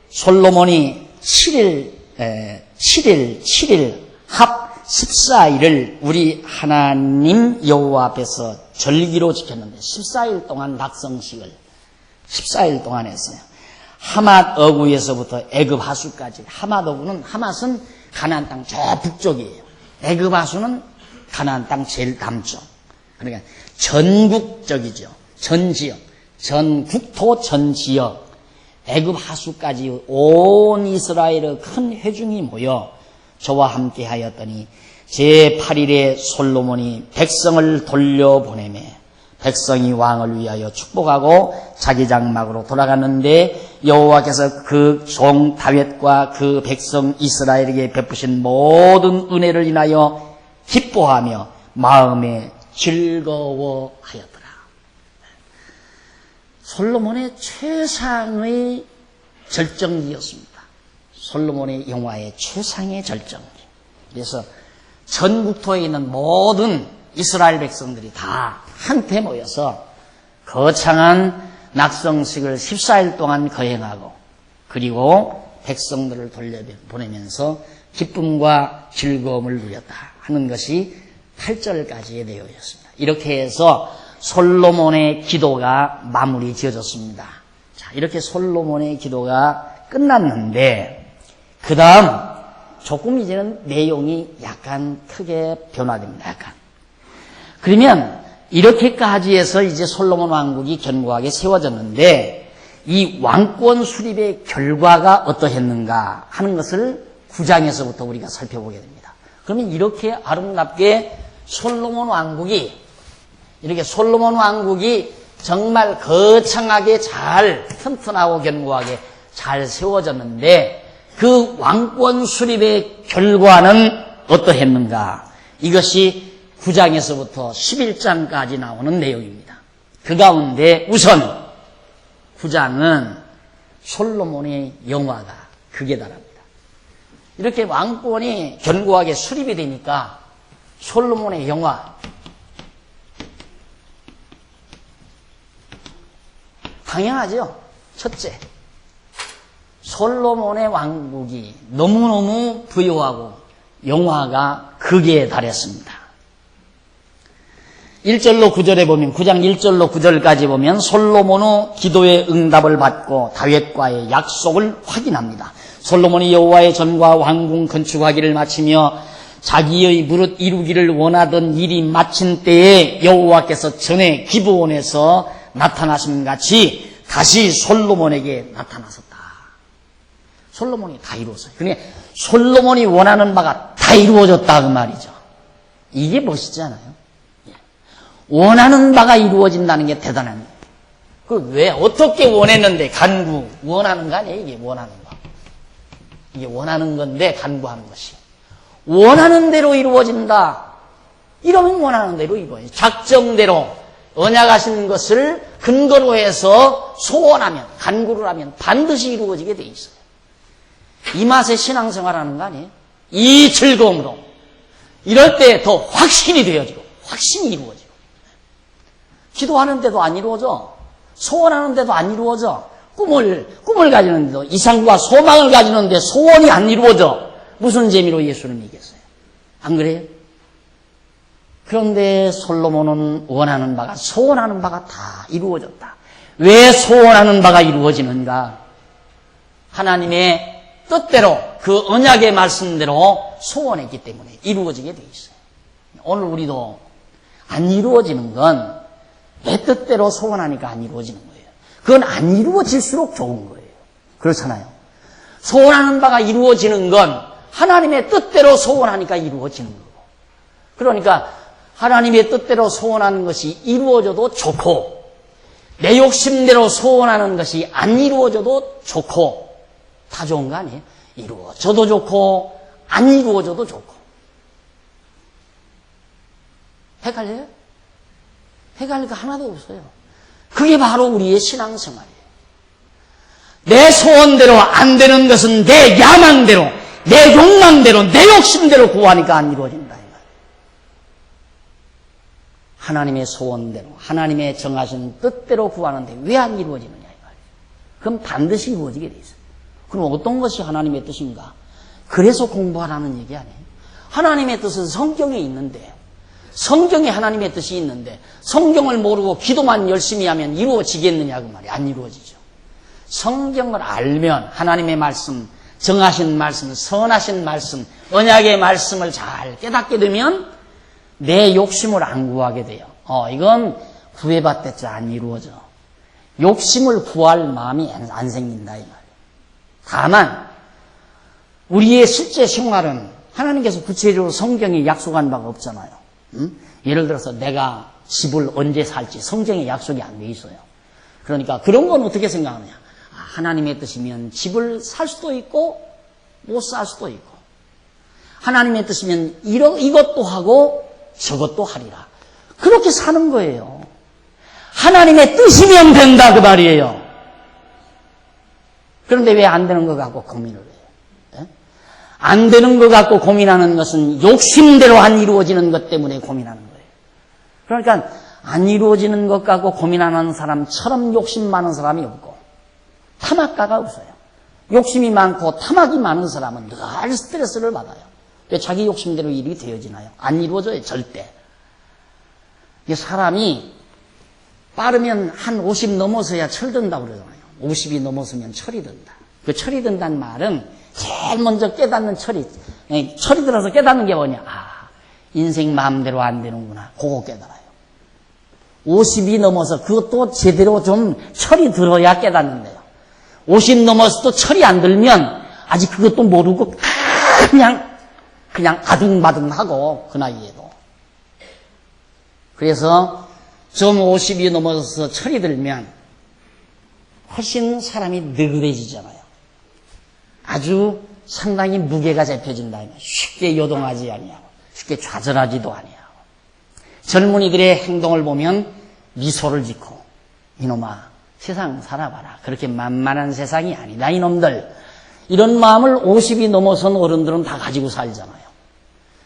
솔로몬이 7일 합 14일을 우리 하나님 여호와 앞에서 절기로 지켰는데 14일 동안 낙성식을 14일 동안 했어요. 하맛 어구에서부터 애굽 하수까지. 하맛 어구는, 하맛은 가나안 땅 저 북쪽이에요. 애굽 하수는 가나안 땅 제일 남쪽. 그러니까 전국적이죠. 전 지역, 전 국토 전 지역, 애굽 하수까지 온 이스라엘의 큰 회중이 모여 저와 함께 하였더니 제8일에 솔로몬이 백성을 돌려보내매 백성이 왕을 위하여 축복하고 자기 장막으로 돌아갔는데 여호와께서 그 종 다윗과 그 백성 이스라엘에게 베푸신 모든 은혜를 인하여 기뻐하며 마음에 즐거워하였더라. 솔로몬의 최상의 절정기였습니다. 솔로몬의 영화의 최상의 절정기. 그래서 전국토에 있는 모든 이스라엘 백성들이 다 한테 모여서 거창한 낙성식을 14일 동안 거행하고 그리고 백성들을 돌려보내면서 기쁨과 즐거움을 누렸다 하는 것이 8절까지의 내용이었습니다. 이렇게 해서 솔로몬의 기도가 마무리 지어졌습니다. 자, 이렇게 솔로몬의 기도가 끝났는데 그 다음 조금 이제는 내용이 약간 크게 변화됩니다. 약간. 그러면 이렇게까지 해서 이제 솔로몬 왕국이 견고하게 세워졌는데 이 왕권 수립의 결과가 어떠했는가 하는 것을 9장에서부터 우리가 살펴보게 됩니다. 그러면 이렇게 아름답게 솔로몬 왕국이 정말 거창하게 잘 튼튼하고 견고하게 잘 세워졌는데 그 왕권 수립의 결과는 어떠했는가? 이것이 9장에서부터 11장까지 나오는 내용입니다. 그 가운데 우선 9장은 솔로몬의 영화가 극에 달합니다. 이렇게 왕권이 견고하게 수립이 되니까 솔로몬의 영화, 당연하죠. 첫째, 솔로몬의 왕국이 너무너무 부유하고 영화가 극에 달했습니다. 1절로 9절에 보면 9장 1절로 9절까지 보면 솔로몬의 기도의 응답을 받고 다윗과의 약속을 확인합니다. 솔로몬이 여호와의 전과 왕궁 건축하기를 마치며 자기의 무릇 이루기를 원하던 일이 마친 때에 여호와께서 전에 기브온에서 나타나신 같이 다시 솔로몬에게 나타나셨다. 솔로몬이 다 이루었어요. 그러니까 솔로몬이 원하는 바가 다 이루어졌다 그 말이죠. 이게 멋있잖아요. 원하는 바가 이루어진다는 게 대단한 거예요. 그 왜 어떻게 원했는데 간구 원하는 거 아니에요. 이게 원하는 거. 이게 원하는 건데 간구하는 것이 원하는 대로 이루어진다. 이러면 원하는 대로 이루어져요. 작정대로 언약하신 것을 근거로 해서 소원하면 간구를 하면 반드시 이루어지게 돼 있어요. 이 맛에 신앙생활하는 거 아니에요? 이 즐거움으로 이럴 때 더 확신이 되어지고 확신이 이루어지고 기도하는데도 안 이루어져. 소원하는데도 안 이루어져. 꿈을 가지는데도 이상과 소망을 가지는데 소원이 안 이루어져. 무슨 재미로 예수를 믿겠어요? 안 그래요? 그런데 솔로몬은 원하는 바가 소원하는 바가 다 이루어졌다. 왜 소원하는 바가 이루어지는가? 하나님의 뜻대로 그 언약의 말씀대로 소원했기 때문에 이루어지게 돼 있어요. 오늘 우리도 안 이루어지는 건 내 뜻대로 소원하니까 안 이루어지는 거예요. 그건 안 이루어질수록 좋은 거예요. 그렇잖아요. 소원하는 바가 이루어지는 건 하나님의 뜻대로 소원하니까 이루어지는 거고. 그러니까 하나님의 뜻대로 소원하는 것이 이루어져도 좋고 내 욕심대로 소원하는 것이 안 이루어져도 좋고 다 좋은 거 아니에요? 이루어져도 좋고 안 이루어져도 좋고. 헷갈려요? 헷갈릴 거 하나도 없어요. 그게 바로 우리의 신앙생활이에요. 내 소원대로 안 되는 것은 내 야망대로, 내 욕망대로, 내 욕심대로 구하니까 안 이루어진다. 이 말이에요. 하나님의 소원대로, 하나님의 정하신 뜻대로 구하는데 왜 안 이루어지느냐 이 말이에요. 그럼 반드시 이루어지게 돼 있어요. 그럼 어떤 것이 하나님의 뜻인가? 그래서 공부하라는 얘기 아니에요. 하나님의 뜻은 성경에 있는데 성경에 하나님의 뜻이 있는데 성경을 모르고 기도만 열심히 하면 이루어지겠느냐 그 말이에요. 안 이루어지죠. 성경을 알면 하나님의 말씀, 정하신 말씀, 선하신 말씀, 언약의 말씀을 잘 깨닫게 되면 내 욕심을 안 구하게 돼요. 이건 구해봤댔자 안 이루어져. 욕심을 구할 마음이 안 생긴다 이 말이에요. 다만 우리의 실제 생활은 하나님께서 구체적으로 성경에 약속한 바가 없잖아요. 예를 들어서 내가 집을 언제 살지 성경에 약속이 안 돼 있어요. 그러니까 그런 건 어떻게 생각하느냐. 하나님의 뜻이면 집을 살 수도 있고 못 살 수도 있고 하나님의 뜻이면 이것도 하고 저것도 하리라. 그렇게 사는 거예요. 하나님의 뜻이면 된다 그 말이에요. 그런데 왜 안 되는 것 갖고 고민을 해요? 안 되는 것 갖고 고민하는 것은 욕심대로 안 이루어지는 것 때문에 고민하는 거예요. 그러니까 안 이루어지는 것 갖고 고민하는 사람처럼 욕심 많은 사람이 없고 탐악가가 없어요. 욕심이 많고 탐악이 많은 사람은 늘 스트레스를 받아요. 왜 자기 욕심대로 일이 되어지나요? 안 이루어져요. 절대. 사람이 빠르면 한 50 넘어서야 철든다고 그러잖아요. 50이 넘어서면 철이 든다. 그 철이 든다는 말은 제일 먼저 깨닫는 철이 들어서 깨닫는 게 뭐냐. 인생 마음대로 안 되는구나. 그거 깨달아요. 50이 넘어서 그것도 제대로 좀 철이 들어야 깨닫는데요. 50 넘어서도 철이 안 들면 아직 그것도 모르고 그냥 아둥바둥하고 그 나이에도. 그래서 좀 50이 넘어서 철이 들면 훨씬 사람이 느긋해지잖아요. 아주 상당히 무게가 잡혀진다. 쉽게 요동하지 아니하고 쉽게 좌절하지도 아니하고 젊은이들의 행동을 보면 미소를 짓고 이놈아 세상 살아봐라. 그렇게 만만한 세상이 아니다 이놈들. 이런 마음을 50이 넘어선 어른들은 다 가지고 살잖아요.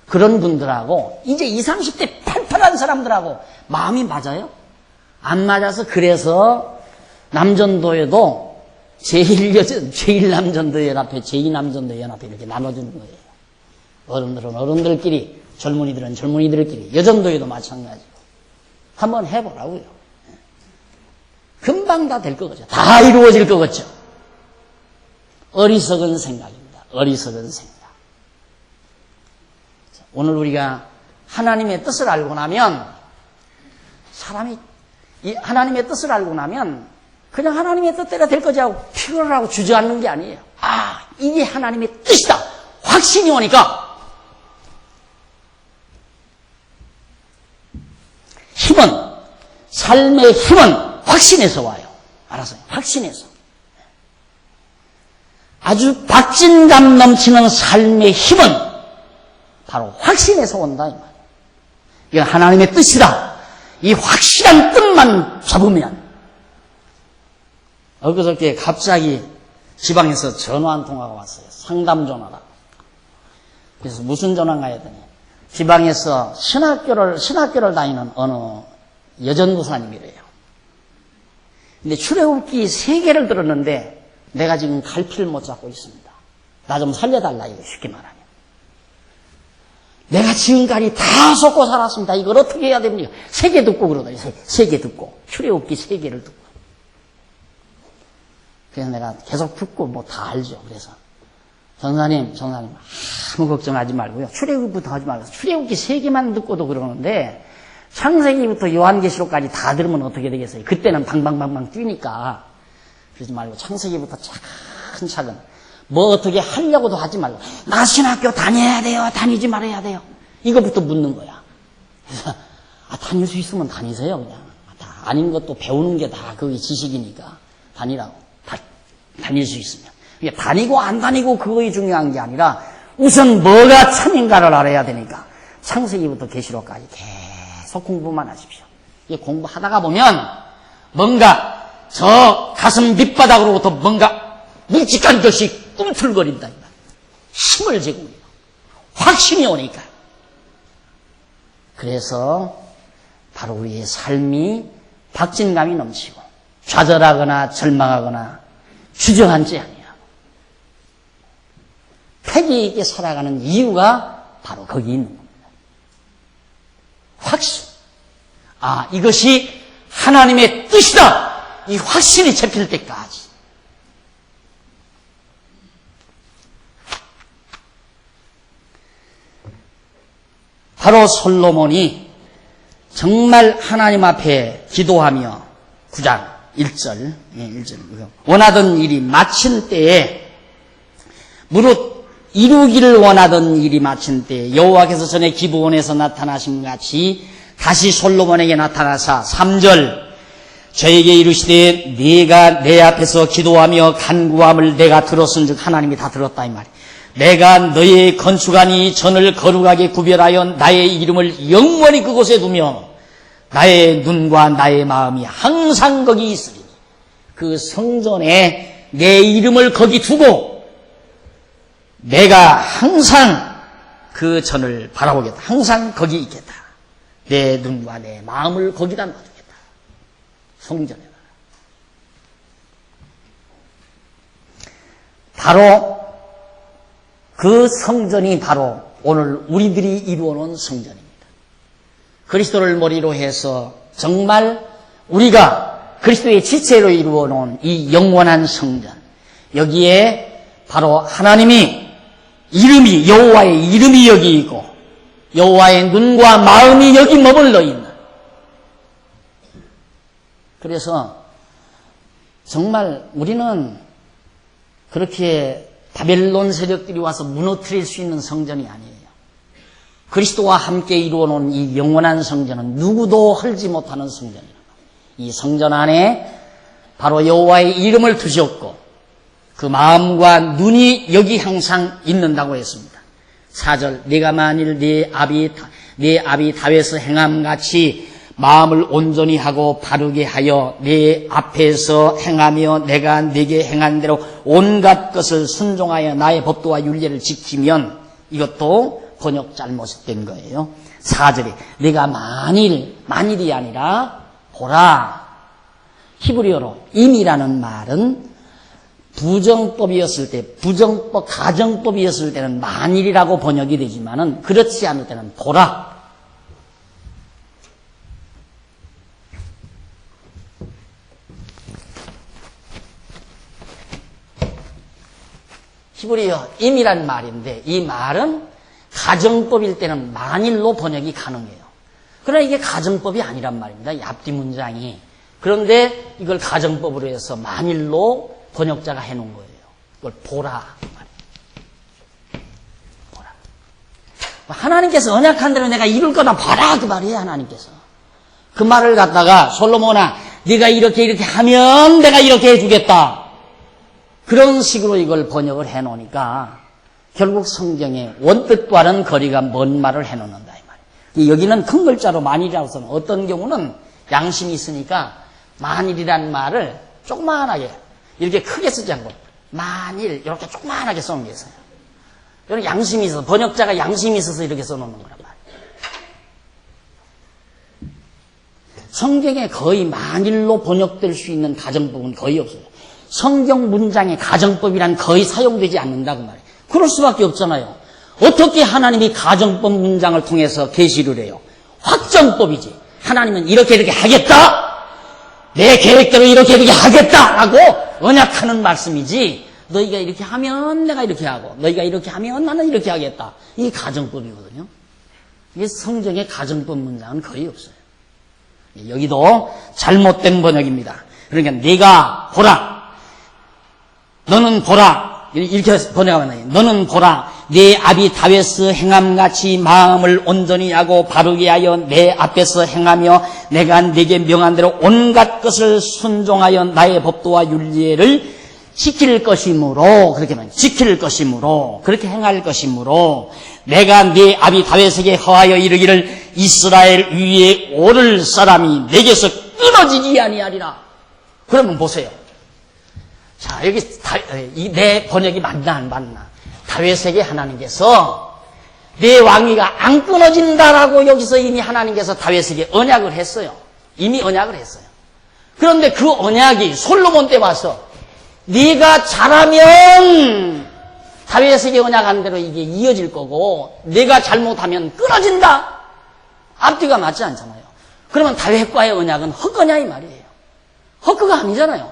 그런 분들하고 이제 20, 30대 팔팔한 사람들하고 마음이 맞아요? 안 맞아서 그래서 남전도에도 제1남전도연합회, 제2남전도연합회 이렇게 나눠주는 거예요. 어른들은 어른들끼리, 젊은이들은 젊은이들끼리, 여전도에도 마찬가지고. 한번 해보라고요. 금방 다 될 거겠죠. 다 이루어질 거겠죠. 어리석은 생각입니다. 어리석은 생각. 오늘 우리가 하나님의 뜻을 알고 나면, 사람이 하나님의 뜻을 알고 나면 그냥 하나님의 뜻대로 될 거지 하고 피곤을 하고 주저앉는 게 아니에요. 아, 이게 하나님의 뜻이다. 확신이 오니까 힘은, 삶의 힘은 확신에서 와요. 알았어요? 확신에서. 아주 박진감 넘치는 삶의 힘은 바로 확신에서 온다 이 말이에요. 이건 하나님의 뜻이다. 이 확실한 뜻만 잡으면. 엊그저께 갑자기 지방에서 전화 한 통화가 왔어요. 상담 전화라. 그래서 무슨 전화가 했더니 지방에서 신학교를 다니는 어느 여전도사님이래요. 근데 출애굽기 3개를 들었는데 내가 지금 갈피를 못 잡고 있습니다. 나 좀 살려달라 이거 쉽게 말하면. 내가 지금까지 다 속고 살았습니다. 이걸 어떻게 해야 됩니까? 3개 듣고 그러더니 3개 듣고 출애굽기 3개를 듣고. 그래서 내가 계속 듣고 뭐 다 알죠. 그래서 전사님 아무 걱정하지 말고요. 출애굽부터 하지 말고 출애굽기 3개만 듣고도 그러는데 창세기부터 요한계시록까지 다 들으면 어떻게 되겠어요? 그때는 방방방방 뛰니까 그러지 말고 창세기부터 차근차근 뭐 어떻게 하려고도 하지 말고 나 신학교 다녀야 돼요? 다니지 말아야 돼요? 이거부터 묻는 거야. 그래서 다닐 수 있으면 다니세요 그냥. 다 아닌 것도 배우는 게 다 그게 지식이니까 다니라고. 다닐 수 있으면. 다니고 안 다니고 그거이 중요한 게 아니라 우선 뭐가 참인가를 알아야 되니까 창세기부터 계시록까지 계속 공부만 하십시오. 공부하다가 보면 뭔가 저 가슴 밑바닥으로부터 뭔가 묵직한 것이 꿈틀거린다. 힘을 제공해요. 확신이 오니까. 그래서 바로 우리의 삶이 박진감이 넘치고 좌절하거나 절망하거나 주저앉지 아니하고 패기 있게 살아가는 이유가 바로 거기 있는 겁니다. 확신. 아, 이것이 하나님의 뜻이다. 이 확신이 잡힐 때까지. 바로 솔로몬이 정말 하나님 앞에 기도하며 9장 1절 원하던 일이 마친 때에 무릇 이루기를 원하던 일이 마친 때에 여호와께서 전에 기브온에서 나타나신 같이 다시 솔로몬에게 나타나사 3절 저에게 이르시되 네가 내 앞에서 기도하며 간구함을 내가 들었은즉 하나님이 다 들었다 이 말이에요. 내가 너의 건축하니 전을 거룩하게 구별하여 나의 이름을 영원히 그곳에 두며 나의 눈과 나의 마음이 항상 거기 있으리니 그 성전에 내 이름을 거기 두고 내가 항상 그 전을 바라보겠다. 항상 거기 있겠다. 내 눈과 내 마음을 거기다 놔두겠다. 성전에다. 바로 그 성전이 바로 오늘 우리들이 이루어놓은 성전입니다. 그리스도를 머리로 해서 정말 우리가 그리스도의 지체로 이루어놓은 이 영원한 성전, 여기에 바로 하나님이 이름이 여호와의 이름이 여기 있고 여호와의 눈과 마음이 여기 머물러 있는. 그래서 정말 우리는 그렇게 바벨론 세력들이 와서 무너뜨릴 수 있는 성전이 아니에요. 그리스도와 함께 이루어놓은 이 영원한 성전은 누구도 헐지 못하는 성전이라고. 이 성전 안에 바로 여호와의 이름을 두셨고 그 마음과 눈이 여기 항상 있는다고 했습니다. 4절 네가 만일 네 아비 다윗의 행함같이 마음을 온전히 하고 바르게 하여 네 앞에서 행하며 내가 네게 행한 대로 온갖 것을 순종하여 나의 법도와 율례를 지키면, 이것도 번역 잘못된 거예요. 4절에 내가 만일이 아니라 보라. 히브리어로 임이라는 말은 부정법이었을 때, 부정법, 가정법이었을 때는 만일이라고 번역이 되지만은 그렇지 않을 때는 보라. 히브리어 임이란 말인데 이 말은 가정법일 때는 만일로 번역이 가능해요. 그러나 이게 가정법이 아니란 말입니다. 이 앞뒤 문장이. 그런데 이걸 가정법으로 해서 만일로 번역자가 해놓은 거예요. 이걸 보라. 보라. 하나님께서 언약한 대로 내가 이룰 거다 보라 그 말이에요. 하나님께서. 그 말을 갖다가 솔로몬아 네가 이렇게 하면 내가 이렇게 해주겠다. 그런 식으로 이걸 번역을 해놓으니까 결국 성경의 원뜻과는 거리가 먼 말을 해놓는다 이 말이에요. 여기는 큰 글자로 만일이라고 써요. 어떤 경우는 양심이 있으니까 만일이란 말을 조그만하게 이렇게 크게 쓰지 않고 만일 이렇게 조그만하게 써놓은 게 있어요. 이건 양심이 있어서 번역자가 양심이 있어서 이렇게 써놓는 거란 말이에요. 성경에 거의 만일로 번역될 수 있는 가정법은 거의 없어요. 성경 문장에 가정법이란 거의 사용되지 않는다고 말해요. 그럴 수밖에 없잖아요. 어떻게 하나님이 가정법 문장을 통해서 계시를 해요? 확정법이지. 하나님은 이렇게 하겠다. 내 계획대로 이렇게 하겠다라고 언약하는 말씀이지. 너희가 이렇게 하면 내가 이렇게 하고 너희가 이렇게 하면 나는 이렇게 하겠다. 이게 가정법이거든요. 이게 성경의 가정법 문장은 거의 없어요. 여기도 잘못된 번역입니다. 그러니까 네가 보라. 너는 보라. 이렇게 번역하면 너는 보라. 내 아비 다윗의 행함같이 마음을 온전히 하고 바르게 하여 내 앞에서 행하며 내가 네게 명한 대로 온갖 것을 순종하여 나의 법도와 율례를 지킬 것이므로 그렇게 말해요. 지킬 것이므로 그렇게 행할 것이므로 내가 네 아비 다윗에게 허하여 이르기를 이스라엘 위에 오를 사람이 내게서 끊어지지 아니하리라. 그러면 보세요. 자, 여기 내 번역이 맞나 안 맞나? 다윗에게 하나님께서 내 왕위가 안 끊어진다라고 여기서 이미 하나님께서 다윗에게 언약을 했어요. 이미 언약을 했어요. 그런데 그 언약이 솔로몬 때 와서 네가 잘하면 다윗에게 언약한 대로 이게 이어질 거고 네가 잘못하면 끊어진다. 앞뒤가 맞지 않잖아요. 그러면 다윗과의 언약은 헛거냐 이 말이에요. 헛거가 아니잖아요.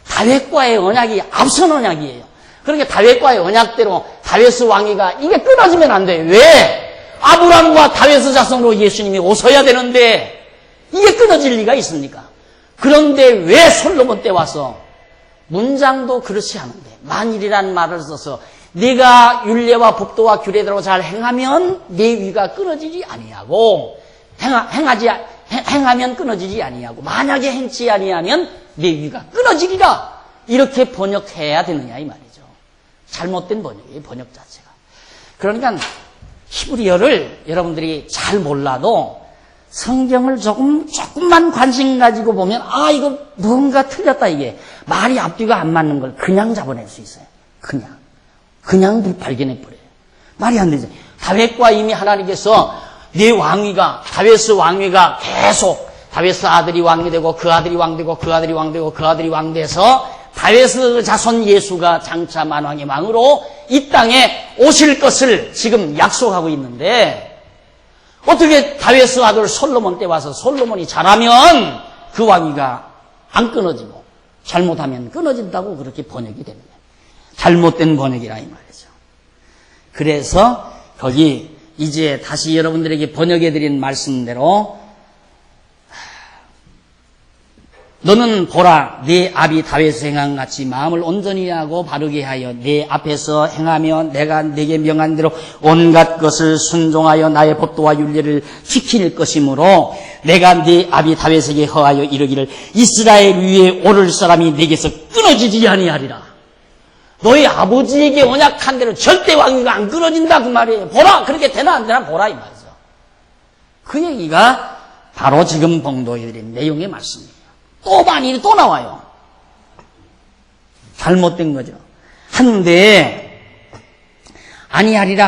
다윗과의 언약이 앞선 언약이에요. 그러니까 다윗과의 언약대로 다윗의 왕위가 이게 끊어지면 안 돼요. 왜? 아브람과 다윗의 자손으로 예수님이 오셔야 되는데 이게 끊어질 리가 있습니까? 그런데 왜 솔로몬 때 와서 문장도 그렇지 않은데 만일이란 말을 써서 네가 율례와 법도와 규례대로 잘 행하면 네 위가 끊어지지 아니하고 행하면 끊어지지 아니하고 만약에 행치 아니하면 네 위가 끊어지리라. 이렇게 번역해야 되느냐 이 말이죠. 잘못된 번역이에요. 번역 자체가. 그러니까 히브리어를 여러분들이 잘 몰라도 성경을 조금만 관심 가지고 보면 이거 뭔가 틀렸다 이게 말이 앞뒤가 안 맞는 걸 그냥 잡아낼 수 있어요. 그냥 발견해 버려요. 말이 안 되죠. 다윗과 이미 하나님께서 네 왕위가 다윗의 왕위가 계속 다윗의 아들이 왕이 되고 그 아들이 왕 되고 그 아들이 왕 되고 그 아들이 왕 돼서 다윗의 자손 예수가 장차 만왕의 왕으로 이 땅에 오실 것을 지금 약속하고 있는데 어떻게 다윗의 아들 솔로몬 때 와서 솔로몬이 잘하면 그 왕위가 안 끊어지고 잘못하면 끊어진다고 그렇게 번역이 되는 거예요. 잘못된 번역이라 이 말이죠. 그래서 거기 이제 다시 여러분들에게 번역해드린 말씀대로 너는 보라 네 아비 다윗의 행함같이 마음을 온전히 하고 바르게 하여 내 앞에서 행하며 내가 네게 명한 대로 온갖 것을 순종하여 나의 법도와 율례를 지킬 것이므로 내가 네 아비 다윗에게 허하여 이르기를 이스라엘 위에 오를 사람이 내게서 끊어지지 아니하리라. 너희 아버지에게 언약한 대로 절대 왕위가 안 끊어진다 그 말이에요. 보라 그렇게 되나 안 되나 보라 이 말이죠. 그 얘기가 바로 지금 봉독해드린 내용의 말씀이에요. 또 만일이 또 나와요. 잘못된 거죠. 한데 아니하리라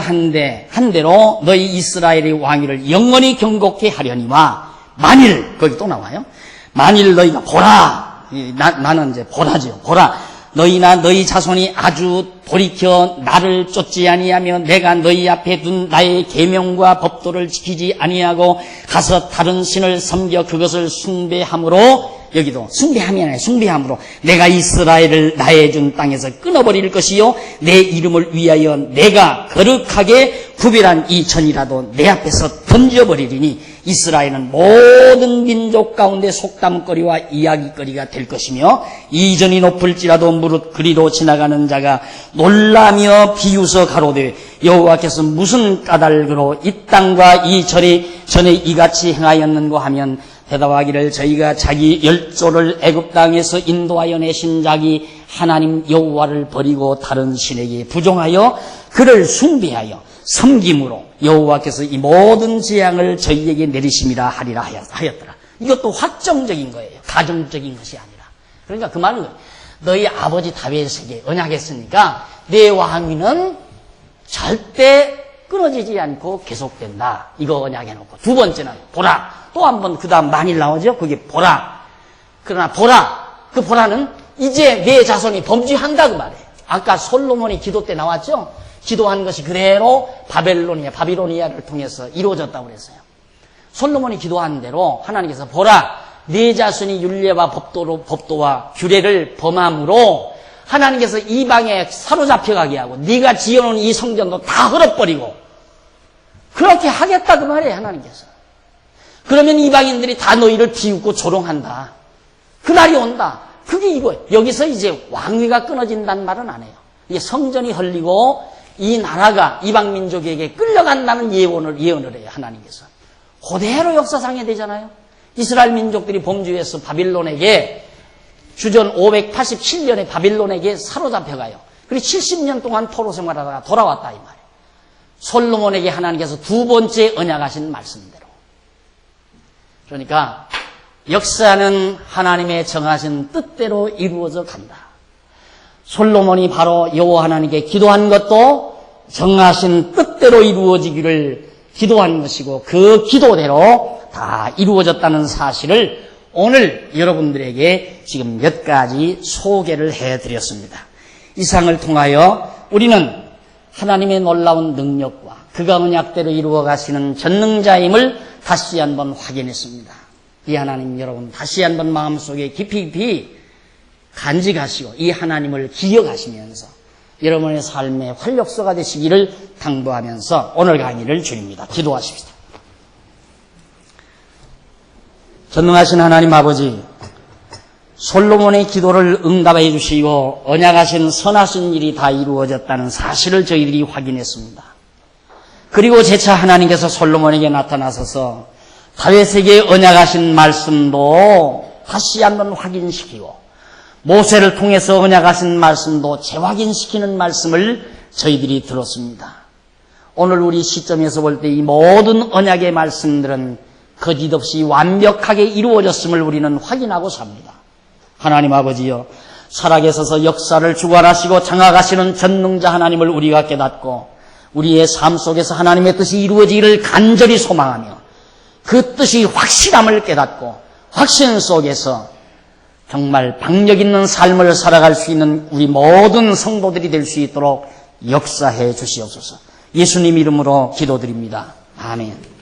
한대로 너희 이스라엘의 왕위를 영원히 경고케 하려니와 만일 거기 또 나와요. 만일 너희가 보라 나는 이제 보라지요. 보라 너희나 너희 자손이 아주 돌이켜 나를 쫓지 아니하며 내가 너희 앞에 둔 나의 계명과 법도를 지키지 아니하고 가서 다른 신을 섬겨 그것을 숭배함으로, 여기도 숭배함이 아니라 숭배함으로 내가 이스라엘을 나의 준 땅에서 끊어버릴 것이요 내 이름을 위하여 내가 거룩하게 구별한 이 전이라도 내 앞에서 던져버리리니 이스라엘은 모든 민족 가운데 속담거리와 이야기거리가 될 것이며 이전이 높을지라도 무릇 그리로 지나가는 자가 놀라며 비웃어 가로되 여호와께서 무슨 까닭으로 이 땅과 이 절이 전에 이같이 행하였는고 하면 대답하기를 저희가 자기 열조를 애굽 땅에서 인도하여 내신 자기 하나님 여호와를 버리고 다른 신에게 부종하여 그를 숭배하여 섬김으로 여호와께서 이 모든 재앙을 저희에게 내리심이라 하리라 하였더라. 이것도 확정적인 거예요. 가정적인 것이 아니라. 그러니까 그 말은 너희 아버지 다윗에게 언약했으니까 내 왕위는 절대 끊어지지 않고 계속된다. 이거 언약해놓고. 두 번째는 보라. 또 한 번 그 다음 만일 나오죠. 그게 보라. 그러나 보라. 그 보라는 이제 내 자손이 범죄한다 그 말이에요. 아까 솔로몬이 기도 때 나왔죠. 기도한 것이 그대로 바빌로니아를 통해서 이루어졌다고 그랬어요. 솔로몬이 기도한 대로 하나님께서 보라, 네 자손이 율례와 법도와 규례를 범함으로 하나님께서 이방에 사로잡혀가게 하고 네가 지어놓은 이 성전도 다 헐어버리고 그렇게 하겠다 그 말이에요. 하나님께서. 그러면 이방인들이 다 너희를 비웃고 조롱한다. 그 날이 온다. 그게 이거예요. 여기서 이제 왕위가 끊어진다는 말은 안 해요. 이게 성전이 헐리고 이 나라가 이방 민족에게 끌려간다는 예언을 해요. 하나님께서. 그대로 역사상에 되잖아요. 이스라엘 민족들이 범죄해서 바빌론에게 주전 587년에 바빌론에게 사로잡혀가요. 그리고 70년 동안 포로 생활하다가 돌아왔다 이 말이에요. 솔로몬에게 하나님께서 두 번째 언약하신 말씀대로. 그러니까 역사는 하나님의 정하신 뜻대로 이루어져 간다. 솔로몬이 바로 여호와 하나님께 기도한 것도 정하신 뜻대로 이루어지기를 기도한 것이고 그 기도대로 다 이루어졌다는 사실을 오늘 여러분들에게 지금 몇 가지 소개를 해드렸습니다. 이상을 통하여 우리는 하나님의 놀라운 능력과 그가 언약대로 이루어 가시는 전능자임을 다시 한번 확인했습니다. 이 하나님 여러분 다시 한번 마음속에 깊이 간직하시고 이 하나님을 기억하시면서 여러분의 삶의 활력소가 되시기를 당부하면서 오늘 강의를 줄입니다. 기도하십시다. 전능하신 하나님 아버지, 솔로몬의 기도를 응답해 주시고 언약하신 선하신 일이 다 이루어졌다는 사실을 저희들이 확인했습니다. 그리고 재차 하나님께서 솔로몬에게 나타나셔서 다윗에게 언약하신 말씀도 다시 한번 확인시키고 모세를 통해서 언약하신 말씀도 재확인시키는 말씀을 저희들이 들었습니다. 오늘 우리 시점에서 볼 때 이 모든 언약의 말씀들은 거짓없이 완벽하게 이루어졌음을 우리는 확인하고 삽니다. 하나님 아버지여, 살아계셔서 역사를 주관하시고 장악하시는 전능자 하나님을 우리가 깨닫고 우리의 삶 속에서 하나님의 뜻이 이루어지기를 간절히 소망하며 그 뜻이 확실함을 깨닫고 확신 속에서 정말 박력 있는 삶을 살아갈 수 있는 우리 모든 성도들이 될 수 있도록 역사해 주시옵소서. 예수님 이름으로 기도드립니다. 아멘.